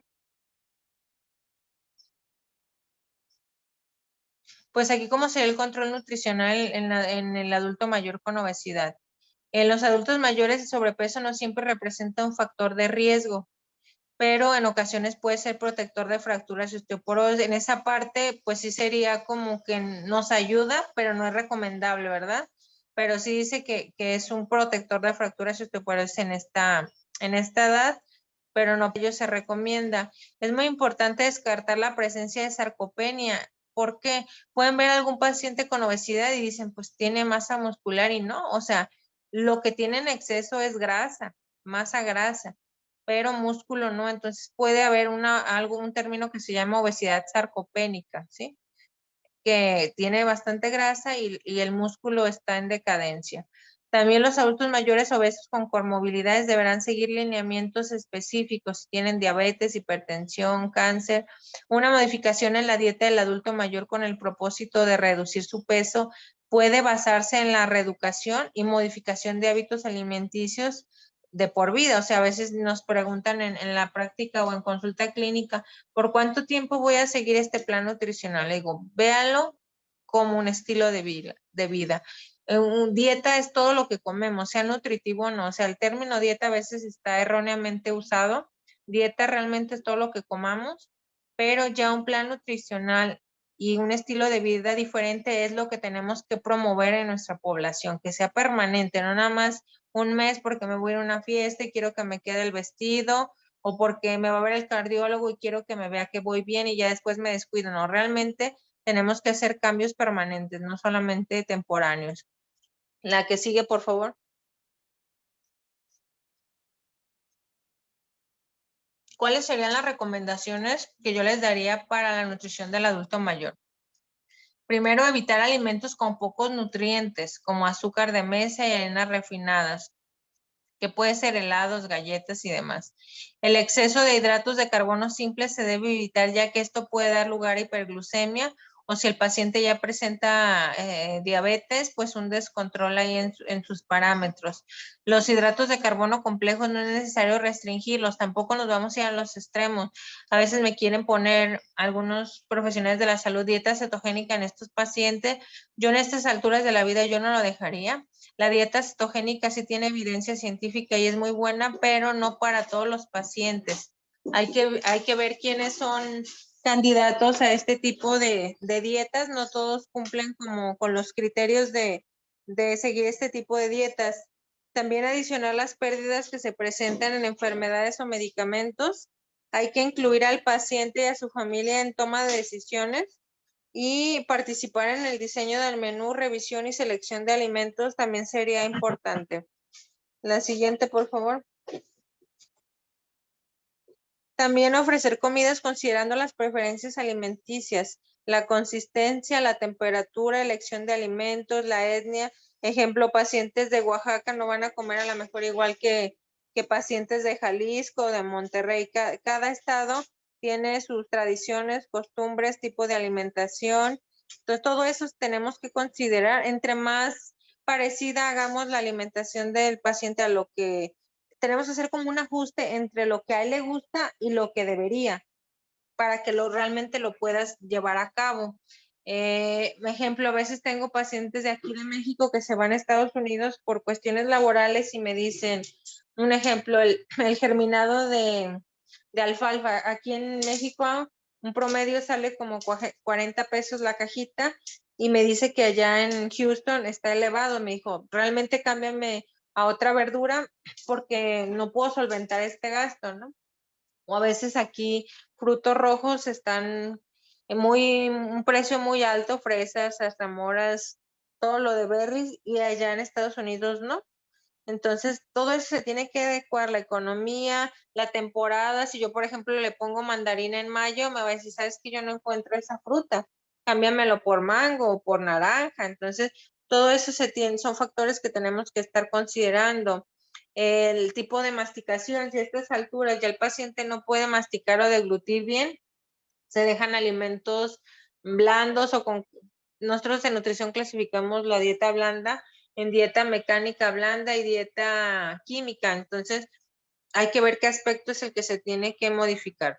Pues aquí cómo sería el control nutricional en el adulto mayor con obesidad. En los adultos mayores el sobrepeso no siempre representa un factor de riesgo, pero en ocasiones puede ser protector de fracturas y osteoporosis. En esa parte, pues sí sería como que nos ayuda, pero no es recomendable, ¿verdad? Pero sí dice que es un protector de fracturas y osteoporosis en esta edad. pero no por ello se recomienda. Es muy importante descartar la presencia de sarcopenia. ¿Por qué? Pueden ver a algún paciente con obesidad y dicen, pues tiene masa muscular y no, o sea, lo que tiene en exceso es grasa, masa grasa, pero músculo no. Entonces puede haber un término que se llama obesidad sarcopénica, ¿sí? Que tiene bastante grasa y el músculo está en decadencia. También los adultos mayores obesos con comorbilidades deberán seguir lineamientos específicos si tienen diabetes, hipertensión, cáncer. Una modificación en la dieta del adulto mayor con el propósito de reducir su peso puede basarse en la reeducación y modificación de hábitos alimenticios de por vida. O sea, a veces nos preguntan en la práctica o en consulta clínica, ¿por cuánto tiempo voy a seguir este plan nutricional? Le digo, véalo como un estilo de vida. Dieta es todo lo que comemos, sea nutritivo o no. O sea, el término dieta a veces está erróneamente usado. Dieta realmente es todo lo que comamos, pero ya un plan nutricional y un estilo de vida diferente es lo que tenemos que promover en nuestra población, que sea permanente, no nada más un mes porque me voy a ir a una fiesta y quiero que me quede el vestido o porque me va a ver el cardiólogo y quiero que me vea que voy bien y ya después me descuido. No, realmente tenemos que hacer cambios permanentes, no solamente temporáneos. La que sigue, por favor. ¿Cuáles serían las recomendaciones que yo les daría para la nutrición del adulto mayor? Primero, evitar alimentos con pocos nutrientes, como azúcar de mesa y harinas refinadas, que puede ser helados, galletas y demás. El exceso de hidratos de carbono simples se debe evitar, ya que esto puede dar lugar a hiperglucemia o si el paciente ya presenta diabetes, pues un descontrol ahí en sus parámetros. Los hidratos de carbono complejos no es necesario restringirlos, tampoco nos vamos a ir a los extremos. A veces me quieren poner algunos profesionales de la salud dieta cetogénica en estos pacientes. Yo en estas alturas de la vida yo no lo dejaría. La dieta cetogénica sí tiene evidencia científica y es muy buena, pero no para todos los pacientes. Hay que ver quiénes son candidatos a este tipo de dietas. No todos cumplen como con los criterios de seguir este tipo de dietas. También adicionar las pérdidas que se presentan en enfermedades o medicamentos. Hay que incluir al paciente y a su familia en toma de decisiones y participar en el diseño del menú, revisión y selección de alimentos también sería importante. La siguiente, por favor. También ofrecer comidas considerando las preferencias alimenticias, la consistencia, la temperatura, elección de alimentos, la etnia. Ejemplo, pacientes de Oaxaca no van a comer a lo mejor igual que pacientes de Jalisco, de Monterrey. Cada estado tiene sus tradiciones, costumbres, tipo de alimentación. Entonces, todo eso tenemos que considerar. Entre más parecida hagamos la alimentación del paciente a lo que tenemos que hacer como un ajuste entre lo que a él le gusta y lo que debería para que realmente lo puedas llevar a cabo. Ejemplo, a veces tengo pacientes de aquí de México que se van a Estados Unidos por cuestiones laborales y me dicen, un ejemplo, el germinado de alfalfa. Aquí en México un promedio sale como 40 pesos la cajita y me dice que allá en Houston está elevado. Me dijo, realmente cámbiame a otra verdura porque no puedo solventar este gasto, ¿no? O a veces aquí frutos rojos están en un precio muy alto, fresas, zarzamoras, todo lo de berries, y allá en Estados Unidos no. Entonces, todo eso se tiene que adecuar, la economía, la temporada. Si yo, por ejemplo, le pongo mandarina en mayo, me va a decir, sabes que yo no encuentro esa fruta, cámbiamelo por mango o por naranja. Entonces, todo eso son factores que tenemos que estar considerando. El tipo de masticación, si a estas alturas ya el paciente no puede masticar o deglutir bien, se dejan alimentos blandos o con... Nosotros en nutrición clasificamos la dieta blanda en dieta mecánica blanda y dieta química. Entonces, hay que ver qué aspecto es el que se tiene que modificar.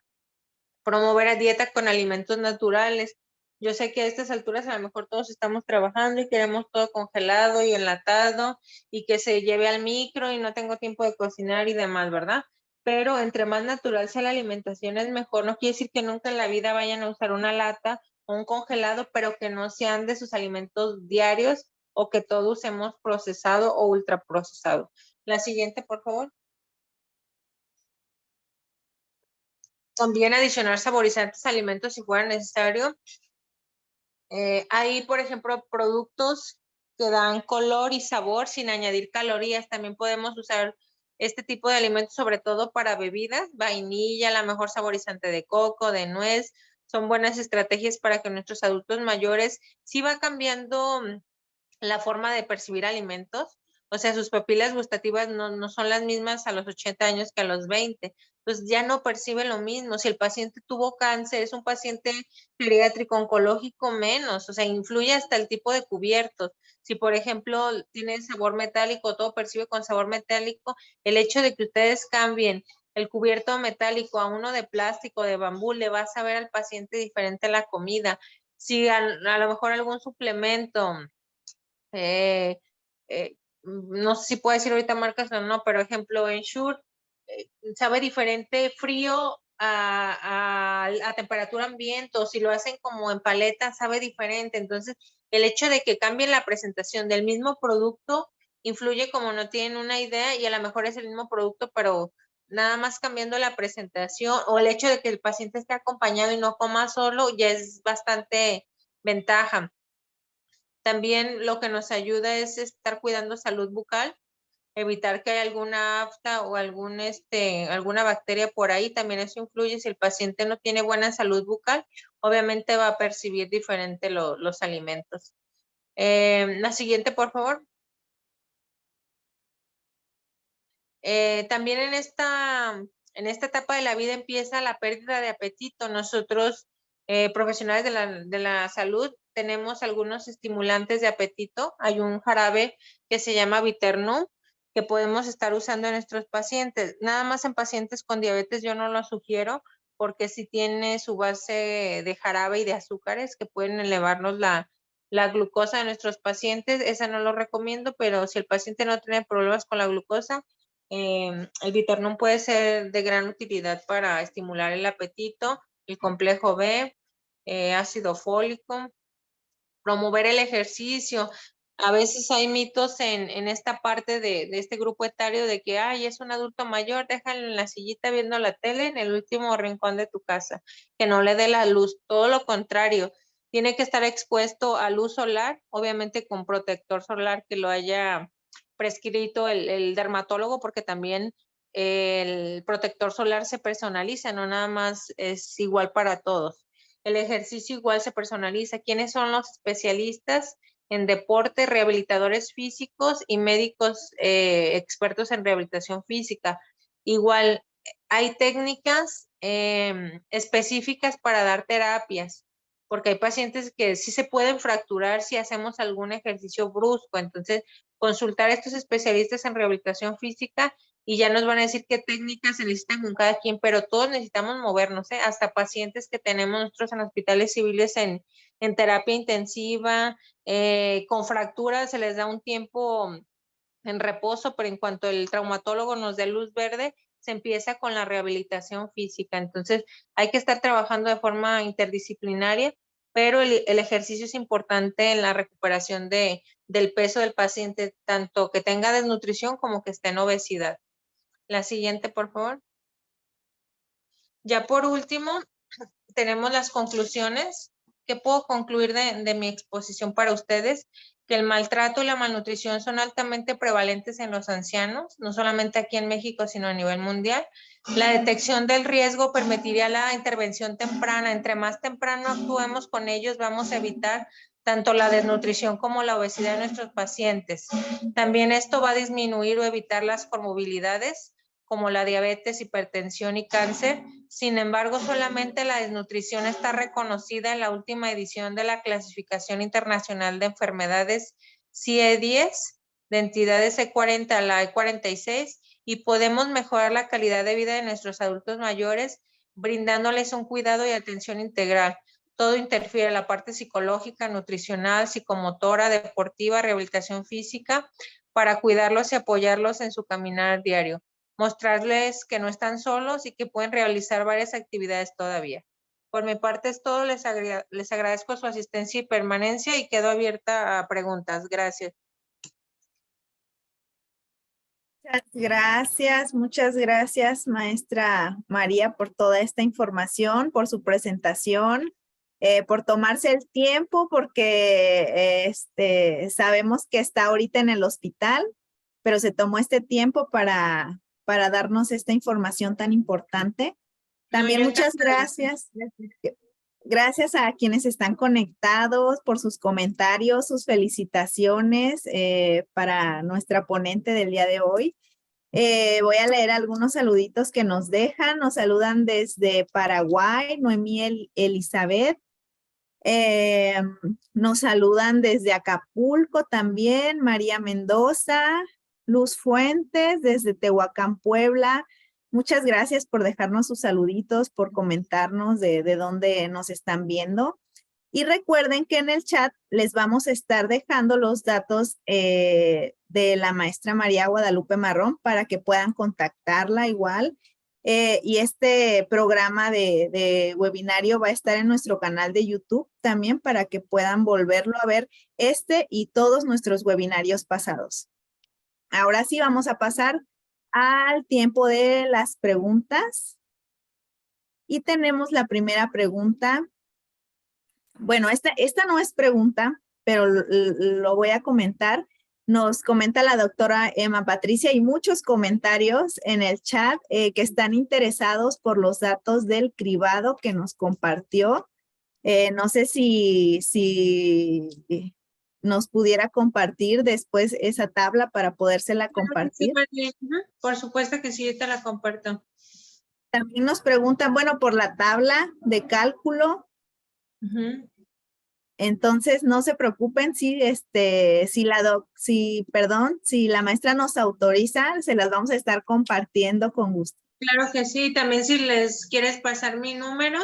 Promover a dieta con alimentos naturales. Yo sé que a estas alturas a lo mejor todos estamos trabajando y queremos todo congelado y enlatado y que se lleve al micro y no tengo tiempo de cocinar y demás, ¿verdad? Pero entre más natural sea la alimentación es mejor. No quiere decir que nunca en la vida vayan a usar una lata o un congelado, pero que no sean de sus alimentos diarios o que todo usemos procesado o ultraprocesado. La siguiente, por favor. También adicionar saborizantes a alimentos si fuera necesario. Hay, por ejemplo, productos que dan color y sabor sin añadir calorías. También podemos usar este tipo de alimentos, sobre todo para bebidas, vainilla, la mejor saborizante de coco, de nuez. Son buenas estrategias para que nuestros adultos mayores sí va cambiando la forma de percibir alimentos. O sea, sus papilas gustativas no son las mismas a los 80 años que a los 20. Entonces ya no percibe lo mismo. Si el paciente tuvo cáncer, es un paciente geriátrico oncológico menos, o sea, influye hasta el tipo de cubiertos. Si, por ejemplo, tiene sabor metálico, todo percibe con sabor metálico, el hecho de que ustedes cambien el cubierto metálico a uno de plástico, de bambú, le va a saber al paciente diferente la comida. Si a lo mejor algún suplemento, eh, no sé si puedo decir ahorita marcas o no, pero ejemplo, Ensure sabe diferente frío a temperatura ambiente, o si lo hacen como en paleta, sabe diferente. Entonces, el hecho de que cambien la presentación del mismo producto influye como no tienen una idea y a lo mejor es el mismo producto, pero nada más cambiando la presentación o el hecho de que el paciente esté acompañado y no coma solo ya es bastante ventaja. También lo que nos ayuda es estar cuidando salud bucal, evitar que haya alguna afta o alguna bacteria por ahí. También eso influye. Si el paciente no tiene buena salud bucal, obviamente va a percibir diferente los alimentos. La siguiente, por favor. También en esta etapa de la vida empieza la pérdida de apetito. Nosotros, profesionales de la salud, tenemos algunos estimulantes de apetito. Hay un jarabe que se llama Viternum que podemos estar usando en nuestros pacientes. Nada más en pacientes con diabetes yo no lo sugiero porque si tiene su base de jarabe y de azúcares que pueden elevarnos la glucosa de nuestros pacientes. Esa no lo recomiendo, pero si el paciente no tiene problemas con la glucosa, el Viternum puede ser de gran utilidad para estimular el apetito, el complejo B, ácido fólico, promover el ejercicio. A veces hay mitos en esta parte de este grupo etario de que, ay, es un adulto mayor, déjalo en la sillita viendo la tele en el último rincón de tu casa, que no le dé la luz, todo lo contrario. Tiene que estar expuesto a luz solar, obviamente con protector solar que lo haya prescrito el dermatólogo, porque también el protector solar se personaliza, no nada más es igual para todos. El ejercicio igual se personaliza. ¿Quiénes son los especialistas en deporte, rehabilitadores físicos y médicos expertos en rehabilitación física? Igual hay técnicas específicas para dar terapias, porque hay pacientes que sí se pueden fracturar si hacemos algún ejercicio brusco. Entonces, consultar a estos especialistas en rehabilitación física y ya nos van a decir qué técnicas se necesitan con cada quien, pero todos necesitamos movernos, ¿eh? Hasta pacientes que tenemos nosotros en hospitales civiles en terapia intensiva, con fracturas, se les da un tiempo en reposo, pero en cuanto el traumatólogo nos dé luz verde, se empieza con la rehabilitación física. Entonces, hay que estar trabajando de forma interdisciplinaria, pero el ejercicio es importante en la recuperación del peso del paciente, tanto que tenga desnutrición como que esté en obesidad. La siguiente, por favor. Ya por último, tenemos las conclusiones. ¿Qué puedo concluir de mi exposición para ustedes? Que el maltrato y la malnutrición son altamente prevalentes en los ancianos, no solamente aquí en México, sino a nivel mundial. La detección del riesgo permitiría la intervención temprana. Entre más temprano actuemos con ellos, vamos a evitar tanto la desnutrición como la obesidad de nuestros pacientes. También esto va a disminuir o evitar las comorbilidades como la diabetes, hipertensión y cáncer. Sin embargo, solamente la desnutrición está reconocida en la última edición de la Clasificación Internacional de Enfermedades CIE-10, de entidades E40 a la E46, y podemos mejorar la calidad de vida de nuestros adultos mayores brindándoles un cuidado y atención integral. Todo interfiere en la parte psicológica, nutricional, psicomotora, deportiva, rehabilitación física, para cuidarlos y apoyarlos en su caminar diario. Mostrarles que no están solos y que pueden realizar varias actividades todavía. Por mi parte es todo, les agradezco su asistencia y permanencia y quedo abierta a preguntas. Gracias. Muchas gracias, maestra María, por toda esta información, por su presentación, por tomarse el tiempo, porque sabemos que está ahorita en el hospital, pero se tomó este tiempo para darnos esta información tan importante. No, También yo muchas encantada. gracias. Gracias a quienes están conectados por sus comentarios, sus felicitaciones para nuestra ponente del día de hoy. Voy a leer algunos saluditos que nos dejan. Nos saludan desde Paraguay, Noemí Elizabeth. Eh, Nos saludan desde Acapulco también, María Mendoza, Luz Fuentes desde Tehuacán, Puebla. Muchas gracias por dejarnos sus saluditos, por comentarnos de dónde nos están viendo. Y recuerden que en el chat les vamos a estar dejando los datos de la maestra María Guadalupe Marrón para que puedan contactarla igual. Y este programa de webinario va a estar en nuestro canal de YouTube también para que puedan volverlo a ver y todos nuestros webinarios pasados. Ahora sí vamos a pasar al tiempo de las preguntas. Y tenemos la primera pregunta. Bueno, esta no es pregunta, pero lo voy a comentar. Nos comenta la doctora Emma Patricia y muchos comentarios en el chat que están interesados por los datos del cribado que nos compartió. No sé si nos pudiera compartir después esa tabla para podérsela Sí, compartir. María. Ujú. Por supuesto que sí, yo te la comparto. También nos preguntan, bueno, por la tabla de cálculo. Ujú. Entonces, no se preocupen si la maestra nos autoriza, se las vamos a estar compartiendo con gusto. Claro que sí, también si les quieres pasar mi número,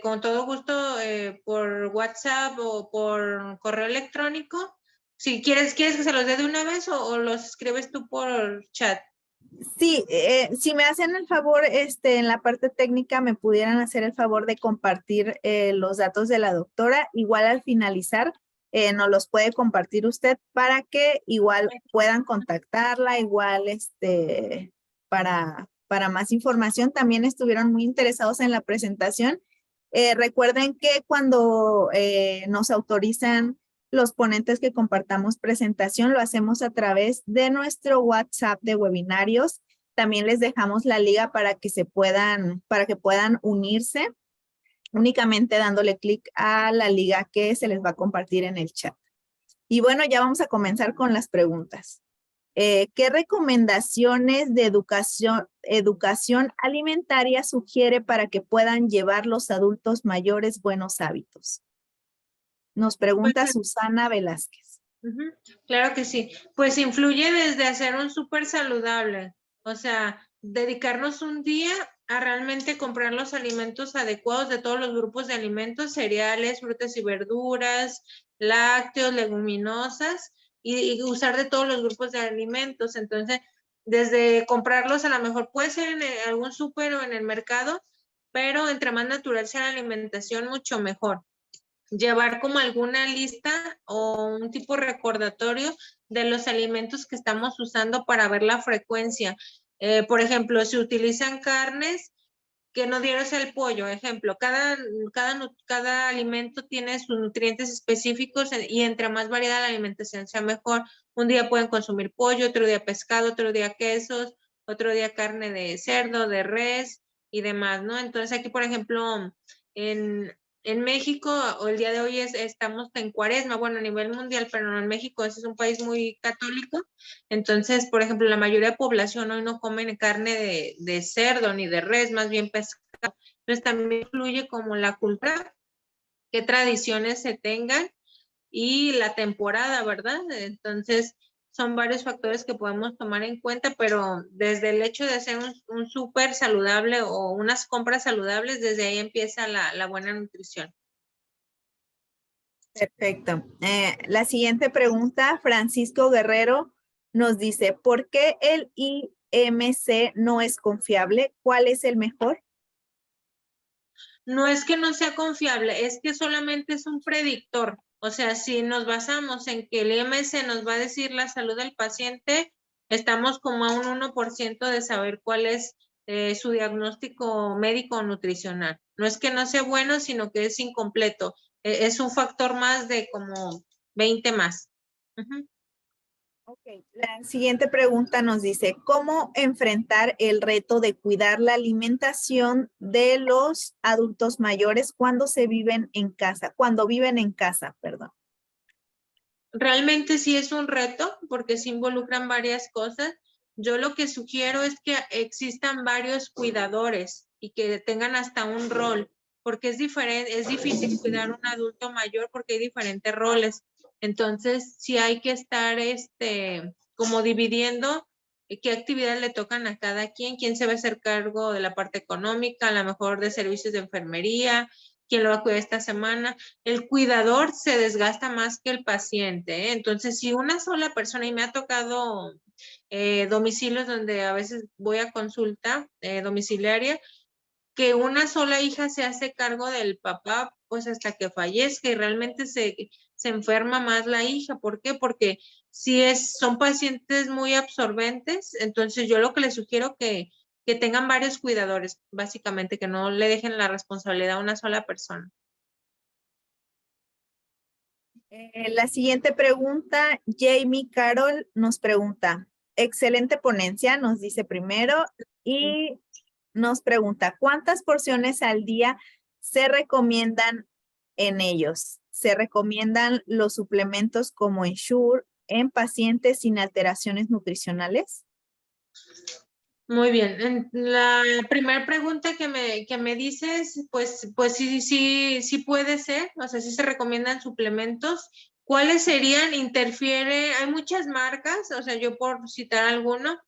con todo gusto por WhatsApp o por correo electrónico. Si quieres que se los dé de una vez o los escribes tú por chat. Sí, si me hacen el favor, en la parte técnica me pudieran hacer el favor de compartir los datos de la doctora, igual al finalizar nos los puede compartir usted para que igual puedan contactarla, igual para más información. También estuvieron muy interesados en la presentación. Recuerden que cuando nos autorizan los ponentes que compartamos presentación, lo hacemos a través de nuestro WhatsApp de webinarios. También les dejamos la liga para que puedan unirse únicamente dándole clic a la liga que se les va a compartir en el chat. Y bueno, ya vamos a comenzar con las preguntas. ¿Qué recomendaciones de educación alimentaria sugiere para que puedan llevar los adultos mayores buenos hábitos? Nos pregunta Susana Velázquez. Claro que sí. Pues influye desde hacer un súper saludable, o sea, dedicarnos un día a realmente comprar los alimentos adecuados de todos los grupos de alimentos, cereales, frutas y verduras, lácteos, leguminosas, y usar de todos los grupos de alimentos. Entonces, desde comprarlos, a lo mejor puede ser en algún súper o en el mercado, pero entre más natural sea la alimentación, mucho mejor. Llevar como alguna lista o un tipo recordatorio de los alimentos que estamos usando para ver la frecuencia. Por ejemplo, si utilizan carnes, que no dieras el pollo. Ejemplo, cada alimento tiene sus nutrientes específicos y entre más variada la alimentación sea mejor. Un día pueden consumir pollo, otro día pescado, otro día quesos, otro día carne de cerdo, de res y demás, ¿no? Entonces aquí, por ejemplo, en México, o el día de hoy estamos en cuaresma, bueno, a nivel mundial, pero en México ese es un país muy católico. Entonces, por ejemplo, la mayoría de población hoy no comen carne de cerdo ni de res, más bien pescado. Entonces también influye como la cultura, qué tradiciones se tengan y la temporada, ¿verdad? Entonces, son varios factores que podemos tomar en cuenta, pero desde el hecho de hacer un súper saludable o unas compras saludables, desde ahí empieza la buena nutrición. Perfecto. La siguiente pregunta, Francisco Guerrero nos dice, ¿por qué el IMC no es confiable? ¿Cuál es el mejor? No es que no sea confiable, es que solamente es un predictor. O sea, si nos basamos en que el IMC nos va a decir la salud del paciente, estamos como a un 1% de saber cuál es su diagnóstico médico o nutricional. No es que no sea bueno, sino que es incompleto. Es un factor más de como 20 más. Ujú. Ok, la siguiente pregunta nos dice, ¿cómo enfrentar el reto de cuidar la alimentación de los adultos mayores cuando se viven en casa, cuando viven en casa, perdón? Realmente sí es un reto porque se involucran varias cosas. Yo lo que sugiero es que existan varios cuidadores y que tengan hasta un rol, porque es diferente, es difícil cuidar a un adulto mayor porque hay diferentes roles. Entonces, sí hay que estar como dividiendo qué actividades le tocan a cada quien, quién se va a hacer cargo de la parte económica, a lo mejor de servicios de enfermería, quién lo va a cuidar esta semana. El cuidador se desgasta más que el paciente, ¿eh? Entonces, si una sola persona, y me ha tocado domicilios donde a veces voy a consulta domiciliaria, que una sola hija se hace cargo del papá, pues hasta que fallezca y realmente se enferma más la hija. ¿Por qué? Porque si son pacientes muy absorbentes, entonces yo lo que les sugiero que tengan varios cuidadores, básicamente, que no le dejen la responsabilidad a una sola persona. La siguiente pregunta, Jamie Carol nos pregunta, excelente ponencia, nos dice primero, y nos pregunta, ¿cuántas porciones al día se recomiendan en ellos? ¿Se recomiendan los suplementos como Ensure en pacientes sin alteraciones nutricionales? Muy bien. La primera pregunta que me dices, pues sí puede ser, o sea, sí se recomiendan suplementos. ¿Cuáles serían? Interfiere, hay muchas marcas, o sea, yo por citar alguno,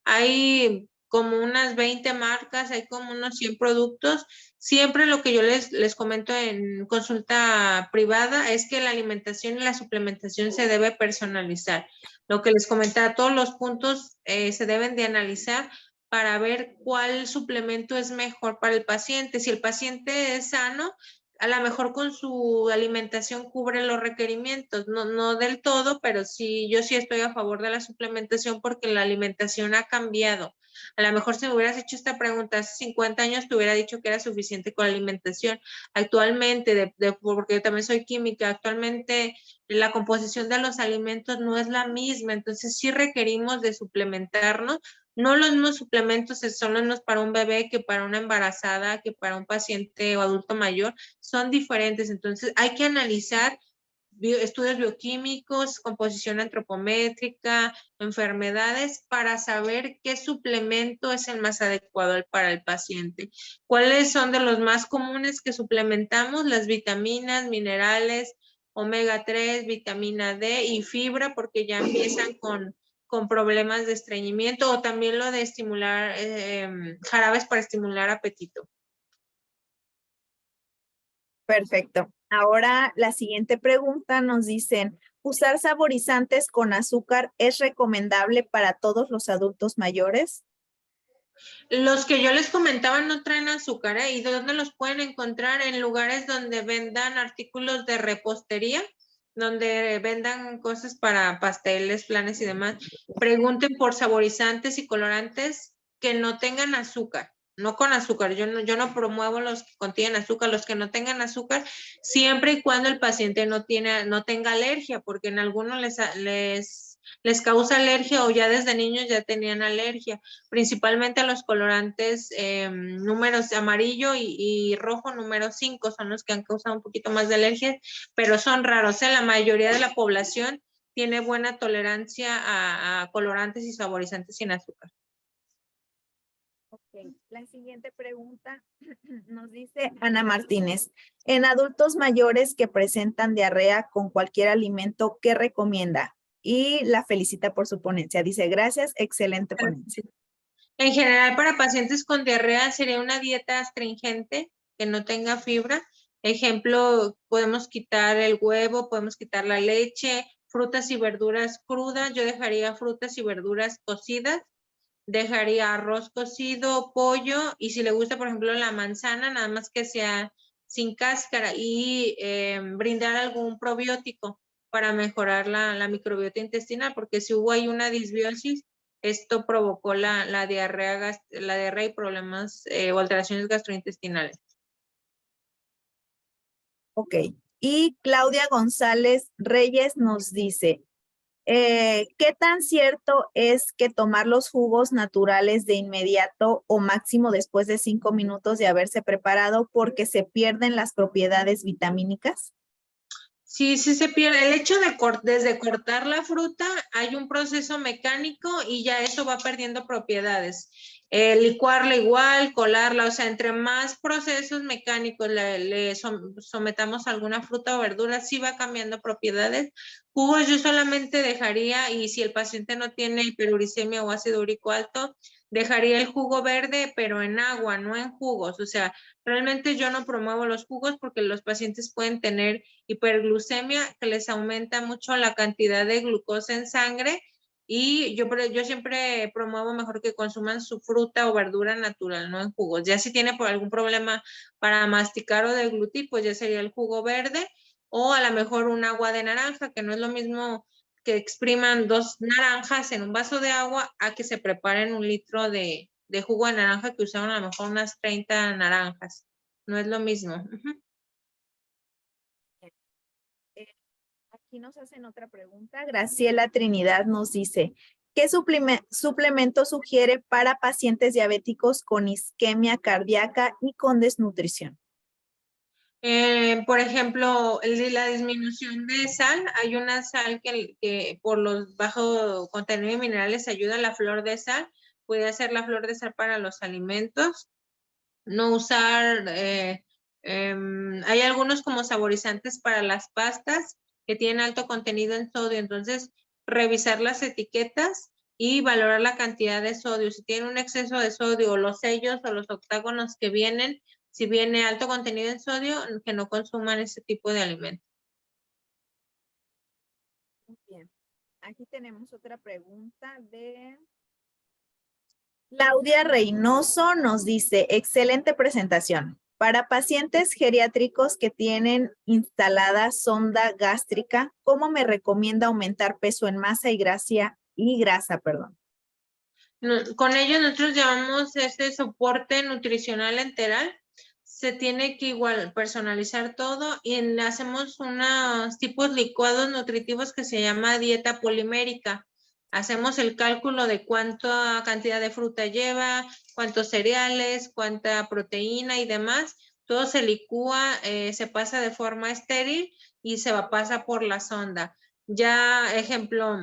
hay como unas 20 marcas, hay como unos 100 productos. Siempre lo que yo les comento en consulta privada es que la alimentación y la suplementación se debe personalizar. Lo que les comentaba, todos los puntos se deben de analizar para ver cuál suplemento es mejor para el paciente. Si el paciente es sano, a lo mejor con su alimentación cubre los requerimientos, no del todo, pero sí, yo sí estoy a favor de la suplementación porque la alimentación ha cambiado. A lo mejor si me hubieras hecho esta pregunta hace 50 años, te hubiera dicho que era suficiente con la alimentación. Actualmente, porque yo también soy química, actualmente la composición de los alimentos no es la misma, entonces sí requerimos de suplementarnos. No los mismos suplementos son los mismos para un bebé que para una embarazada, que para un paciente o adulto mayor, son diferentes. Entonces hay que analizar estudios bioquímicos, composición antropométrica, enfermedades, para saber qué suplemento es el más adecuado para el paciente. ¿Cuáles son de los más comunes que suplementamos? Las vitaminas, minerales, omega 3, vitamina D y fibra, porque ya empiezan con problemas de estreñimiento, o también lo de estimular, jarabes para estimular apetito. Perfecto. Ahora la siguiente pregunta nos dicen, ¿usar saborizantes con azúcar es recomendable para todos los adultos mayores? Los que yo les comentaba no traen azúcar, ¿eh? ¿Y de dónde los pueden encontrar? En lugares donde vendan artículos de repostería, donde vendan cosas para pasteles, flanes y demás. Pregunten por saborizantes y colorantes que no tengan azúcar, no con azúcar. Yo no promuevo los que contienen azúcar, los que no tengan azúcar, siempre y cuando el paciente no tenga alergia, porque en algunos les causa alergia o ya desde niños ya tenían alergia, principalmente a los colorantes números amarillo y rojo número 5 son los que han causado un poquito más de alergia, pero son raros. La mayoría de la población tiene buena tolerancia a colorantes y saborizantes sin azúcar. Ok, la siguiente pregunta nos dice Ana Martínez, en adultos mayores que presentan diarrea con cualquier alimento, ¿qué recomienda? Y la felicita por su ponencia. Dice, gracias, excelente ponencia. En general, para pacientes con diarrea sería una dieta astringente que no tenga fibra. Ejemplo, podemos quitar el huevo, podemos quitar la leche, frutas y verduras crudas. Yo dejaría frutas y verduras cocidas, dejaría arroz cocido, pollo, y si le gusta, por ejemplo, la manzana, nada más que sea sin cáscara, y brindar algún probiótico para mejorar la microbiota intestinal, porque si hubo ahí una disbiosis, esto provocó la diarrea y problemas o alteraciones gastrointestinales. Ok. Y Claudia González Reyes nos dice, ¿qué tan cierto es que tomar los jugos naturales de inmediato o máximo después de 5 minutos de haberse preparado porque se pierden las propiedades vitamínicas? Sí, sí se pierde. El hecho de desde cortar la fruta hay un proceso mecánico y ya eso va perdiendo propiedades. Licuarla igual, colarla, o sea, entre más procesos mecánicos le sometamos a alguna fruta o verdura, sí va cambiando propiedades. Jugos yo solamente dejaría, y si el paciente no tiene hiperuricemia o ácido úrico alto, dejaría el jugo verde, pero en agua, no en jugos. O sea, realmente yo no promuevo los jugos porque los pacientes pueden tener hiperglucemia, que les aumenta mucho la cantidad de glucosa en sangre, y yo siempre promuevo mejor que consuman su fruta o verdura natural, no en jugos. Ya si tiene por algún problema para masticar o deglutir, pues ya sería el jugo verde, o a lo mejor un agua de naranja, que no es lo mismo que expriman 2 naranjas en un vaso de agua a que se preparen 1 litro de jugo de naranja, que usaron a lo mejor unas 30 naranjas. No es lo mismo. Aquí nos hacen otra pregunta. Graciela Trinidad nos dice, ¿qué suplemento sugiere para pacientes diabéticos con isquemia cardíaca y con desnutrición? Por ejemplo, la disminución de sal, hay una sal que por los bajos contenido de minerales ayuda a la flor de sal, puede ser la flor de sal para los alimentos, no usar, hay algunos como saborizantes para las pastas que tienen alto contenido en sodio, entonces revisar las etiquetas y valorar la cantidad de sodio. Si tiene un exceso de sodio o los sellos o los octágonos que vienen, si viene alto contenido en sodio, que no consuman ese tipo de alimentos. Muy bien. Aquí tenemos otra pregunta de Claudia Reynoso nos dice, excelente presentación. Para pacientes geriátricos que tienen instalada sonda gástrica, ¿cómo me recomienda aumentar peso en masa y grasa, perdón? Con ello nosotros llamamos ese soporte nutricional enteral. Se tiene que igual personalizar todo y hacemos unos tipos licuados nutritivos que se llama dieta polimérica. Hacemos el cálculo de cuánta cantidad de fruta lleva, cuántos cereales, cuánta proteína y demás. Todo se licúa, se pasa de forma estéril y pasa por la sonda. Ya, ejemplo,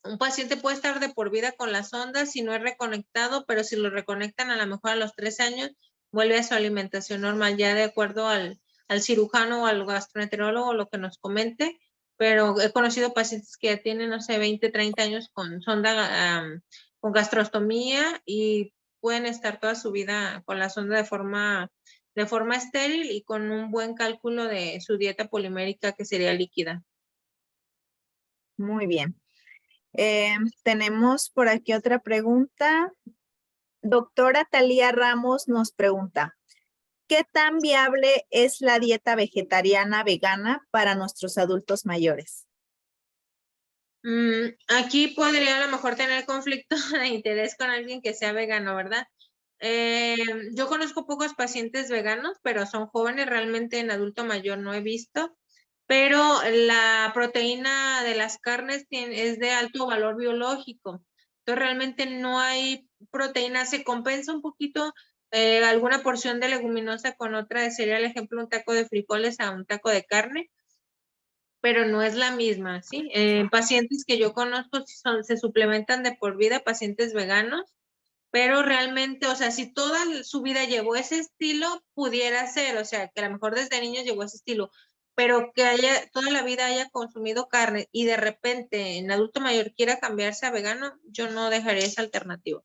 un paciente puede estar de por vida con la sonda si no es reconectado, pero si lo reconectan a lo mejor a los 3 años, vuelve a su alimentación normal, ya de acuerdo al cirujano o al gastroenterólogo, lo que nos comente. Pero he conocido pacientes que ya tienen, no sé, 20, 30 años con sonda, con gastrostomía, y pueden estar toda su vida con la sonda de forma estéril y con un buen cálculo de su dieta polimérica, que sería líquida. Muy bien. Tenemos por aquí otra pregunta. Doctora Talía Ramos nos pregunta, ¿qué tan viable es la dieta vegetariana vegana para nuestros adultos mayores? Aquí podría a lo mejor tener conflicto de interés con alguien que sea vegano, ¿verdad? Yo conozco pocos pacientes veganos, pero son jóvenes, realmente en adulto mayor no he visto, pero la proteína de las carnes es de alto valor biológico, entonces realmente no hay proteína, se compensa un poquito alguna porción de leguminosa con otra de cereal, ejemplo, un taco de frijoles a un taco de carne, pero no es la misma, ¿sí? Pacientes que yo conozco se suplementan de por vida, pacientes veganos, pero realmente, o sea, si toda su vida llevó ese estilo, pudiera ser, o sea, que a lo mejor desde niños llevó ese estilo, pero que toda la vida haya consumido carne y de repente en adulto mayor quiera cambiarse a vegano, yo no dejaría esa alternativa.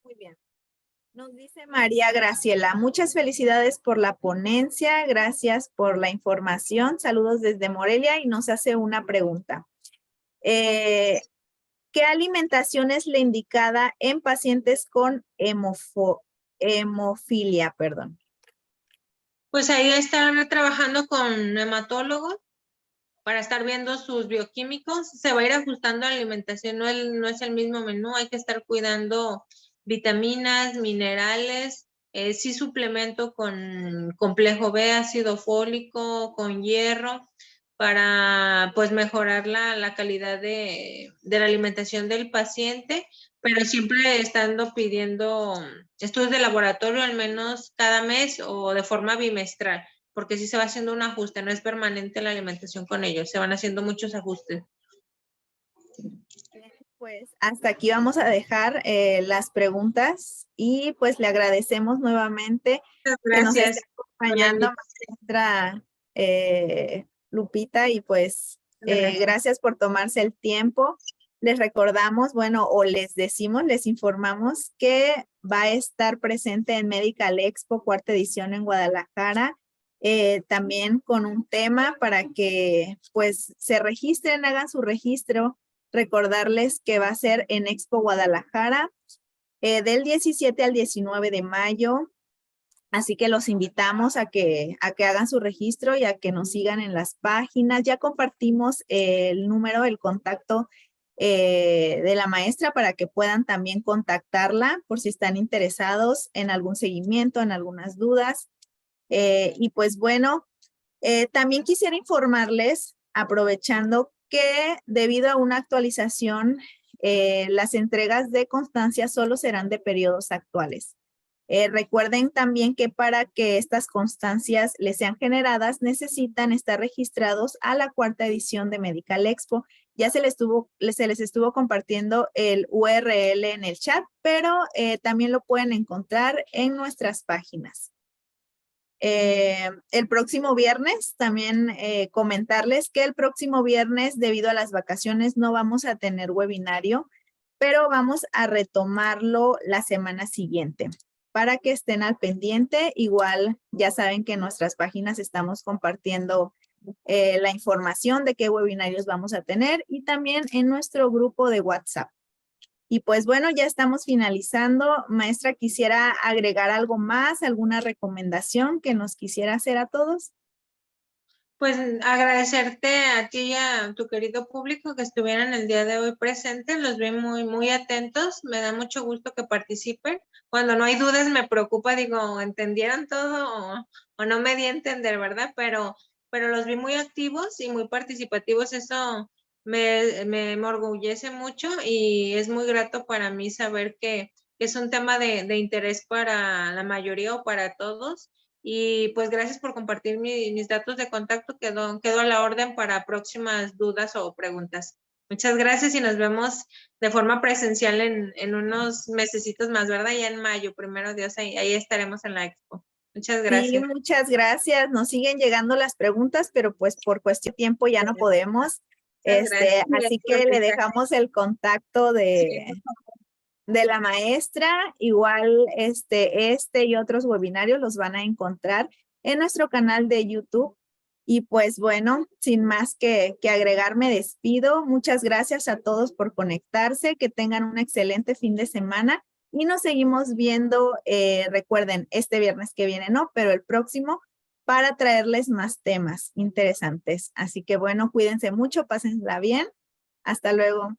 Muy bien. Nos dice María Graciela, muchas felicidades por la ponencia, gracias por la información, saludos desde Morelia y nos hace una pregunta. ¿Qué alimentación es la indicada en pacientes con hemofilia? Perdón. Pues ahí están trabajando con hematólogos para estar viendo sus bioquímicos. Se va a ir ajustando la alimentación, no es el mismo menú, hay que estar cuidando vitaminas, minerales, sí suplemento con complejo B, ácido fólico, con hierro, para pues mejorar la calidad de la alimentación del paciente, pero siempre estando pidiendo estudios de laboratorio al menos cada mes o de forma bimestral, porque sí se va haciendo un ajuste, no es permanente la alimentación con ellos, se van haciendo muchos ajustes. Pues hasta aquí vamos a dejar las preguntas y pues le agradecemos nuevamente que nos esté Gracias. acompañando maestra Lupita y pues gracias por tomarse el tiempo. Les recordamos, bueno, o les decimos, les informamos que va a estar presente en Medical Expo, cuarta edición en Guadalajara, también con un tema para que pues se registren, hagan su registro. Recordarles que va a ser en Expo Guadalajara del 17 al 19 de mayo. Así que los invitamos a que hagan su registro y a que nos sigan en las páginas. Ya compartimos el número, el contacto de la maestra para que puedan también contactarla por si están interesados en algún seguimiento, en algunas dudas. Y pues bueno, también quisiera informarles, aprovechando que debido a una actualización, las entregas de constancia solo serán de periodos actuales. Recuerden también que para que estas constancias les sean generadas, necesitan estar registrados a la cuarta edición de Medical Expo. Ya se les estuvo compartiendo el URL en el chat, pero también lo pueden encontrar en nuestras páginas. El próximo viernes, también comentarles que el próximo viernes, debido a las vacaciones, no vamos a tener webinario, pero vamos a retomarlo la semana siguiente. Para que estén al pendiente, igual ya saben que en nuestras páginas estamos compartiendo la información de qué webinarios vamos a tener y también en nuestro grupo de WhatsApp. Y pues bueno, ya estamos finalizando. Maestra, ¿quisiera agregar algo más, alguna recomendación que nos quisiera hacer a todos? Pues agradecerte a ti y a tu querido público que estuvieran el día de hoy presentes. Los vi muy atentos. Me da mucho gusto que participen. Cuando no hay dudas me preocupa, digo, ¿entendieron todo o no me di a entender, verdad? Pero los vi muy activos y muy participativos. Eso me enorgullece mucho y es muy grato para mí saber que es un tema de interés para la mayoría o para todos. Y pues gracias por compartir mis datos de contacto. Quedo a la orden para próximas dudas o preguntas. Muchas gracias y nos vemos de forma presencial en unos mesecitos más, ¿verdad? Ya en mayo, primero Dios, ahí estaremos en la expo. Muchas gracias. Sí, muchas gracias. Nos siguen llegando las preguntas, pero pues por cuestión de tiempo ya no podemos. Así que le dejamos el contacto de la maestra. Igual este y otros webinarios los van a encontrar en nuestro canal de YouTube. Y pues bueno, sin más que agregar, me despido. Muchas gracias a todos por conectarse. Que tengan un excelente fin de semana y nos seguimos viendo, recuerden, este viernes que viene no, pero el próximo, para traerles más temas interesantes. Así que bueno, cuídense mucho, pásensela bien. Hasta luego.